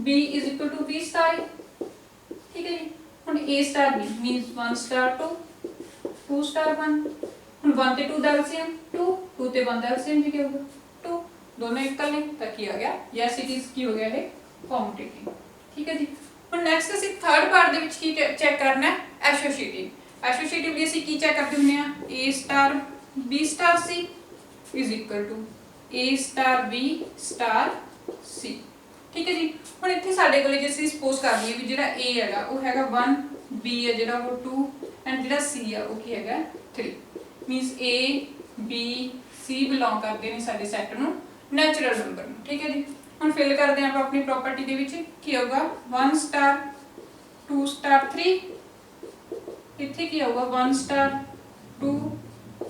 b is equal to b star ठीक है जी। हुन a star b means 1 star 2 2 star 1 हुन 1 ਤੇ 2 ਦਾ LCM 2 2 ਤੇ 1 ਦਾ LCM भी क्या होगा 2 दोनों इक्वल हैं तो की आ गया यस इट इज की हो गया है कॉम्पिटिटिव ठीक है जी। हुन नेक्स्ट ਅਸੀਂ थर्ड पार्ट ਦੇ ਵਿੱਚ ਕੀ ਚੈੱਕ ਕਰਨਾ ਹੈ एसोसिएटिव। एसोसिएटिवली ਅਸੀਂ ਕੀ ਚੈੱਕ ਕਰਦੇ ਹੁੰਦੇ ਆ a star b star c is equal to a star b star c ठीक है जी। ਹੁਣ ਇੱਥੇ ਸਾਡੇ ਕੋਲੇ ਜੇ ਅਸੀਂ ਸਪੋਜ਼ ਕਰ ਲਈਏ ਵੀ ਜਿਹੜਾ a ਹੈਗਾ ਉਹ ਹੈਗਾ 1 b ਹੈ ਜਿਹੜਾ ਉਹ 2 ਐਂਡ ਜਿਹੜਾ c ਆ ਉਹ ਕੀ ਹੈਗਾ 3 means a b c belong ਕਰਦੇ ਨੇ ਸਾਡੇ ਸੈੱਟ ਨੂੰ ਨੈਚੁਰਲ ਨੰਬਰ ਨੂੰ ਠੀਕ ਹੈ ਜੀ। ਹੁਣ ਫਿਲ ਕਰਦੇ ਆਪਾਂ ਆਪਣੀ ਪ੍ਰੋਪਰਟੀ ਦੇ ਵਿੱਚ ਕੀ ਹੋਊਗਾ 1 ਸਟਾਰ 2 ਸਟਾਰ 3 ਇੱਥੇ ਕੀ ਹੋਊਗਾ 1 ਸਟਾਰ 2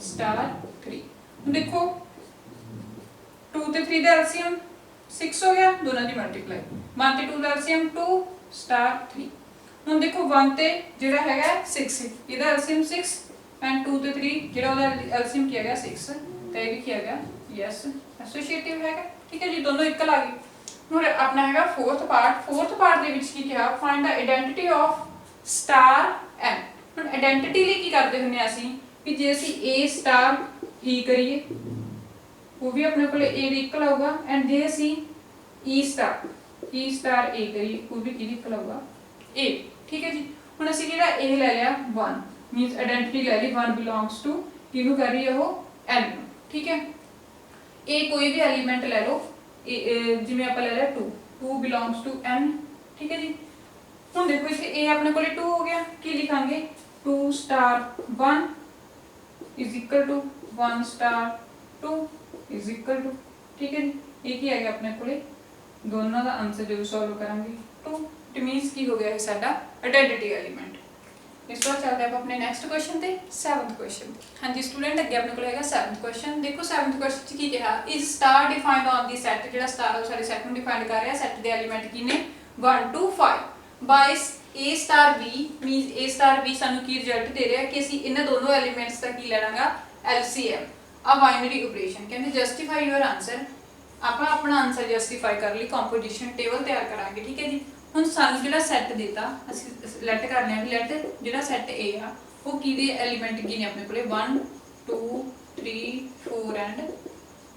ਸਟਾਰ 3। ਹੁਣ ਦੇਖੋ 2 ਤੇ 3 ਦਾ LCM 6 ਹੋ ਗਿਆ ਦੋਨਾਂ ਦੀ ਮਲਟੀਪਲਾਈ 1 ਤੇ 2 ਦਾ LCM 2 ਸਟਾਰ 3। ਹੁਣ ਦੇਖੋ 1 ਤੇ ਜਿਹੜਾ ਹੈਗਾ 6 ਇਹਦਾ LCM 6 ਐਂਡ 2 ਤੇ 3 ਜਿਹੜਾ ਉਹਦਾ LCM ਕੀ ਹੈਗਾ 6 ਤੇ ਇਹ ਵੀ ਕੀ ਹੈਗਾ ਯੈਸ ਐਸੋਸੀਏਟਿਵ ਹੈਗਾ ਠੀਕ ਹੈ ਜੀ। ਦੋਨੋਂ ਇਕੁਅਲ ਆ ਗਏ। ਹੁਣ ਆਪਣਾ ਹੈਗਾ ਫੋਰਥ ਪਾਰਟ ਦੇ ਵਿੱਚ ਕੀ ਕਿਹਾ find the identity of star n। ਹੁਣ ਆਇਡੈਂਟੀਟੀ ਲਈ ਕੀ ਕਰਦੇ ਹੁੰਦੇ ਆ ਅਸੀਂ ਕਿ ਜੇ ਅਸੀਂ a ਸਟਾਰ e ਕਰੀਏ वो भी अपने को a इक्वल होगा एंड जे ਅਸੀਂ e star a करिए वो भी की इक्वल होगा a ठीक है जी। ਹੁਣ ਅਸੀਂ ਜਿਹੜਾ a ਲੈ ਲਿਆ 1 ਮੀਨਸ ਆਇਡੈਂਟੀਟੀ ਲੈ ਲਈ 1 ਬਿਲੋਂਗਸ ਟੂ ਕਿਹਨੂੰ ਕਰ ਰਹੀ ਹੈ ਉਹ n ਠੀਕ ਹੈ। a ਕੋਈ ਵੀ ਐਲੀਮੈਂਟ ਲੈ ਲਓ ਜਿਵੇਂ ਆਪਾਂ ਲੈ ਲਿਆ 2 2 ਬਿਲੋਂਗਸ ਟੂ n ਠੀਕ ਹੈ ਜੀ। ਹੁਣ ਦੇਖੋ ਇੱਥੇ a ਆਪਣੇ ਕੋਲੇ 2 ਹੋ ਗਿਆ ਕੀ ਲਿਖਾਂਗੇ 2 star 1 is equal to 1 star 2 is equal to ठीक है जी। ये ਕੀ ਆ ਗਿਆ ਆਪਣੇ ਕੋਲੇ ਦੋਨਾਂ ਦਾ ਆਨਸਰ ਜਦੋਂ ਸੋਲਵ ਕਰਾਂਗੇ 2 ਇਟ ਮੀਨਸ ਕੀ ਹੋ ਗਿਆ ਹੈ ਸਾਡਾ ਆਇਡੈਂਟੀਟੀ ਐਲੀਮੈਂਟ। ਇਸ ਤੋਂ ਚੱਲਦੇ ਆਪਾਂ ਆਪਣੇ ਨੈਕਸਟ ਕੁਐਸਚਨ ਤੇ 7th ਕੁਐਸਚਨ। ਹਾਂਜੀ ਸਟੂਡੈਂਟ ਅੱਗੇ ਆਪਣੇ ਕੋਲ ਹੈਗਾ 7th ਕੁਐਸਚਨ। ਦੇਖੋ 7th ਕੁਐਸਚਨ ਚ ਕੀ ਕਿਹਾ is star defined on the set ਜਿਹੜਾ ਸਟਾਰ ਉਹ ਸਾਡੇ ਸੈਟ ਨੂੰ ਡਿਫਾਈਨ ਕਰ ਰਿਹਾ ਸੈਟ ਦੇ ਐਲੀਮੈਂਟ ਕੀ ਨੇ 1 2 5 ਬਾਈ A star B means A star B ਸਾਨੂੰ ਕੀ ਰਿਜ਼ਲਟ ਦੇ ਰਿਹਾ ਕਿ ਅਸੀਂ ਇਹਨਾਂ ਦੋਨੋਂ ਐਲੀਮੈਂਟਸ ਦਾ ਕੀ ਲੈਣਾਗਾ LCM ਆ ਬਾਈਨਰੀ ਆਪਰੇਸ਼ਨ। ਕਹਿੰਦੇ ਜਸਟੀਫਾਈ ਯੂਰ ਆਨਸਰ, ਆਪਾਂ ਆਪਣਾ ਆਨਸਰ ਜਸਟੀਫਾਈ ਕਰ ਲਈ ਕੰਪੋਜੀਸ਼ਨ ਟੇਬਲ ਤਿਆਰ ਕਰਾਂਗੇ। ਠੀਕ ਹੈ ਜੀ। ਹੁਣ ਸਾਨੂੰ ਜਿਹੜਾ ਸੈੱਟ ਦਿੱਤਾ ਅਸੀਂ ਲੈਟ ਕਰ ਲਿਆ ਵੀ ਲੈਟ ਜਿਹੜਾ ਸੈੱਟ A ਆ ਉਹ ਕਿਹਦੇ ਐਲੀਮੈਂਟ ਕੀ ਨੇ ਆਪਣੇ ਕੋਲੇ 1 2 3 4 ਐਂਡ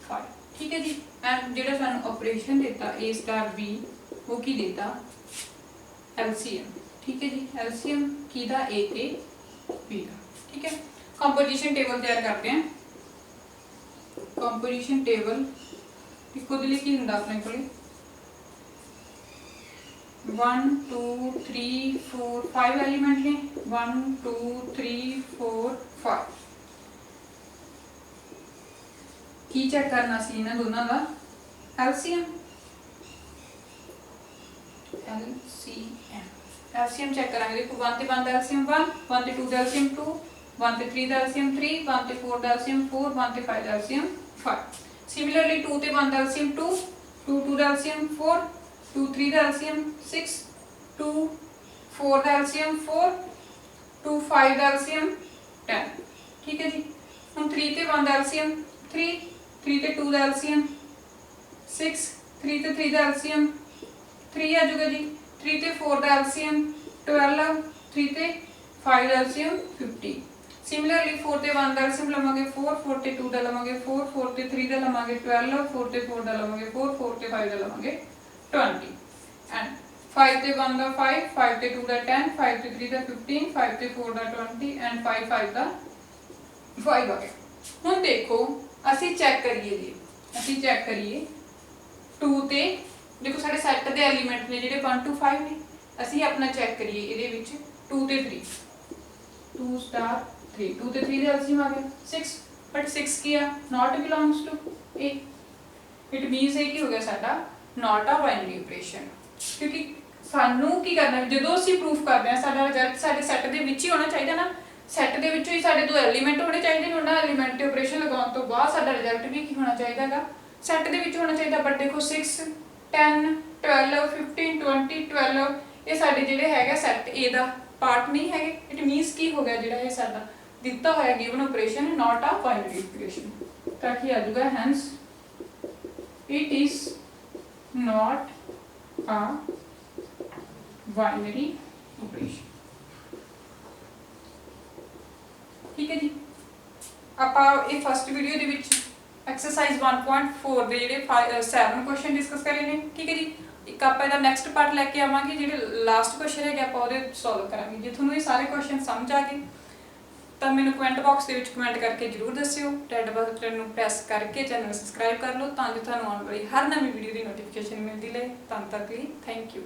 5। ਠੀਕ ਹੈ ਜੀ। ਐਂਡ ਜਿਹੜਾ ਸਾਨੂੰ ਆਪਰੇਸ਼ਨ ਦਿੱਤਾ A star B ਉਹ ਕੀ ਦਿੱਤਾ LCM। ठीक है जी। LCM की दा A ते B का। ठीक है। कंपोजिशन टेबल तैयार करते हैं। कंपोजिशन टेबल खुद लिए की हुंदा अपने कोले 1 2 3 4 5 एलिमेंट ने 1 2 3 4 5 की चेक करना सी इन्हां दोनों का LCM LCM चेक करेंगे। देखो 1 ते 1 दा LCM 1 1 ते 2 दा LCM 2 1 ते 3 दा LCM 3 1 ते 4 दा LCM 4 1 ते 5 दा LCM 5। सिमिलरली 2 ते 1 दा LCM 2 2 2 दा LCM 4 2 3 दा LCM 6 2 4 दा LCM 4 2 5 दा LCM 10। ठीक है जी। हम 3 ते 1 दा LCM 3 3 ते 2 दा LCM 6 3 ते 3 दा LCM 3 आ जाएगा जी। 3 ते 4 दा LCM 12 3 ते 5 दा LCM 15। सिमिलरली 4 ते 1 दा LCM लवांगे 4 4 ते 2 दा लवांगे 4 4 ते 3 दा लवांगे 12 4 ते 4 दा लवांगे 4 4 ते 5 दा लवांगे 20 एंड 5 ते 1 दा 5 5 ते 2 दा 10 5 ते 3 दा 15 5 ते 4 दा 20 एंड 5 5 दा 5 आ गया। हुण देखो ਅਸੀਂ ਚੈੱਕ ਕਰੀਏ ਜੀ, ਅਸੀਂ ਚੈੱਕ ਕਰੀਏ 2 ਤੇ देखो साढ़े सैट के एलीमेंट ने जिहड़े 1 2 5 ने ਅਸੀਂ अपना चेक करिए ਇਹਦੇ ਵਿੱਚ 2 ਤੇ 3 2 star 3 2 ਤੇ 3 ਦੇ LCM आ गया 6 बट 6 ਕੀ ਆ not belongs to A। It मीनस ਇਹ ਕੀ ਹੋ ਗਿਆ ਸਾਡਾ not a binary operation। क्योंकि ਸਾਨੂੰ ਕੀ ਕਰਨਾ ਜਦੋਂ ਅਸੀਂ ਪ੍ਰੂਫ ਕਰਦੇ ਆ ਸਾਡਾ ਰਿਜ਼ਲਟ ਸਾਡੇ ਸੈੱਟ ਦੇ ਵਿੱਚ ਹੀ ਹੋਣਾ ਚਾਹੀਦਾ ਨਾ। ਸੈੱਟ ਦੇ ਵਿੱਚੋਂ ਹੀ ਸਾਡੇ ਦੋ ਐਲੀਮੈਂਟ ਹੋਣੇ ਚਾਹੀਦੇ ਨੇ। ਉਹਨਾਂ ਐਲੀਮੈਂਟ ਤੇ ਆਪਰੇਸ਼ਨ ਲਗਾਉਣ ਤੋਂ ਬਾਅਦ ਸਾਡਾ ਰਿਜ਼ਲਟ ਵੀ ਕੀ ਹੋਣਾ ਚਾਹੀਦਾ ਹੈਗਾ ਸੈੱਟ ਦੇ ਵਿੱਚ ਹੋਣਾ ਚਾਹੀਦਾ। ਬਟ ਦੇਖੋ 6 10 12 15 20 12 ਇਹ ਸਾਡੇ ਜਿਹੜੇ ਹੈਗਾ ਸੈੱਟ A ਦਾ ਪਾਰਟ ਨਹੀਂ ਹੈਗੇ। ਇਟ ਮੀਨਸ ਕੀ ਹੋ ਗਿਆ ਜਿਹੜਾ ਇਹ ਸਾਡਾ ਦਿੱਤਾ ਹੋਇਆ ਗਿਵਨ ਆਪਰੇਸ਼ਨ ਨਾਟ ਆ ਬਾਈਨਰੀ ਆਪਰੇਸ਼ਨ। ਤਾਂ ਕੀ ਆ ਜਾਊਗਾ ਹੈਂਸ ਇਟ ਇਜ਼ ਨਾਟ ਆ ਬਾਈਨਰੀ ਆਪਰੇਸ਼ਨ। ਠੀਕ ਹੈ ਜੀ। ਆਪਾਂ ਇਹ ਫਸਟ ਵੀਡੀਓ ਦੇ ਵਿੱਚ एक्सरसाइज 1.4 ਦੇ ਜਿਹੜੇ 7 ਕੁਐਸਚਨ ਡਿਸਕਸ ਕਰੇ ਨੇ। ਠੀਕ ਹੈ ਜੀ। ਇੱਕ ਆਪਾਂ ਇਹਦਾ ਨੈਕਸਟ ਪਾਰਟ ਲੈ ਕੇ ਆਵਾਂਗੇ ਜਿਹੜੇ ਲਾਸਟ ਕੁਐਸਚਨ ਹੈਗੇ ਆਪਾਂ ਉਹਦੇ ਸੋਲਵ ਕਰਾਂਗੇ। ਜੇ ਤੁਹਾਨੂੰ ਇਹ ਸਾਰੇ ਕੁਐਸਚਨ ਸਮਝ ਆ ਗਏ ਤਾਂ ਮੈਨੂੰ ਕਮੈਂਟ ਬਾਕਸ ਦੇ ਵਿੱਚ ਕਮੈਂਟ ਕਰਕੇ ਜਰੂਰ ਦੱਸਿਓ। ਰੈਡ ਬਟਨ ਨੂੰ ਪ੍ਰੈਸ ਕਰਕੇ ਚੈਨਲ ਸਬਸਕ੍ਰਾਈਬ ਕਰ ਲਓ ਤਾਂ ਜੋ ਤੁਹਾਨੂੰ ਆਉਣ ਵਾਲੀ ਹਰ ਨਵੀਂ ਵੀਡੀਓ ਦੀ ਨੋਟੀਫਿਕੇਸ਼ਨ ਮਿਲਦੀ ਰਹੇ। ਤਦ ਤੱਕ ਲਈ ਥੈਂਕ ਯੂ।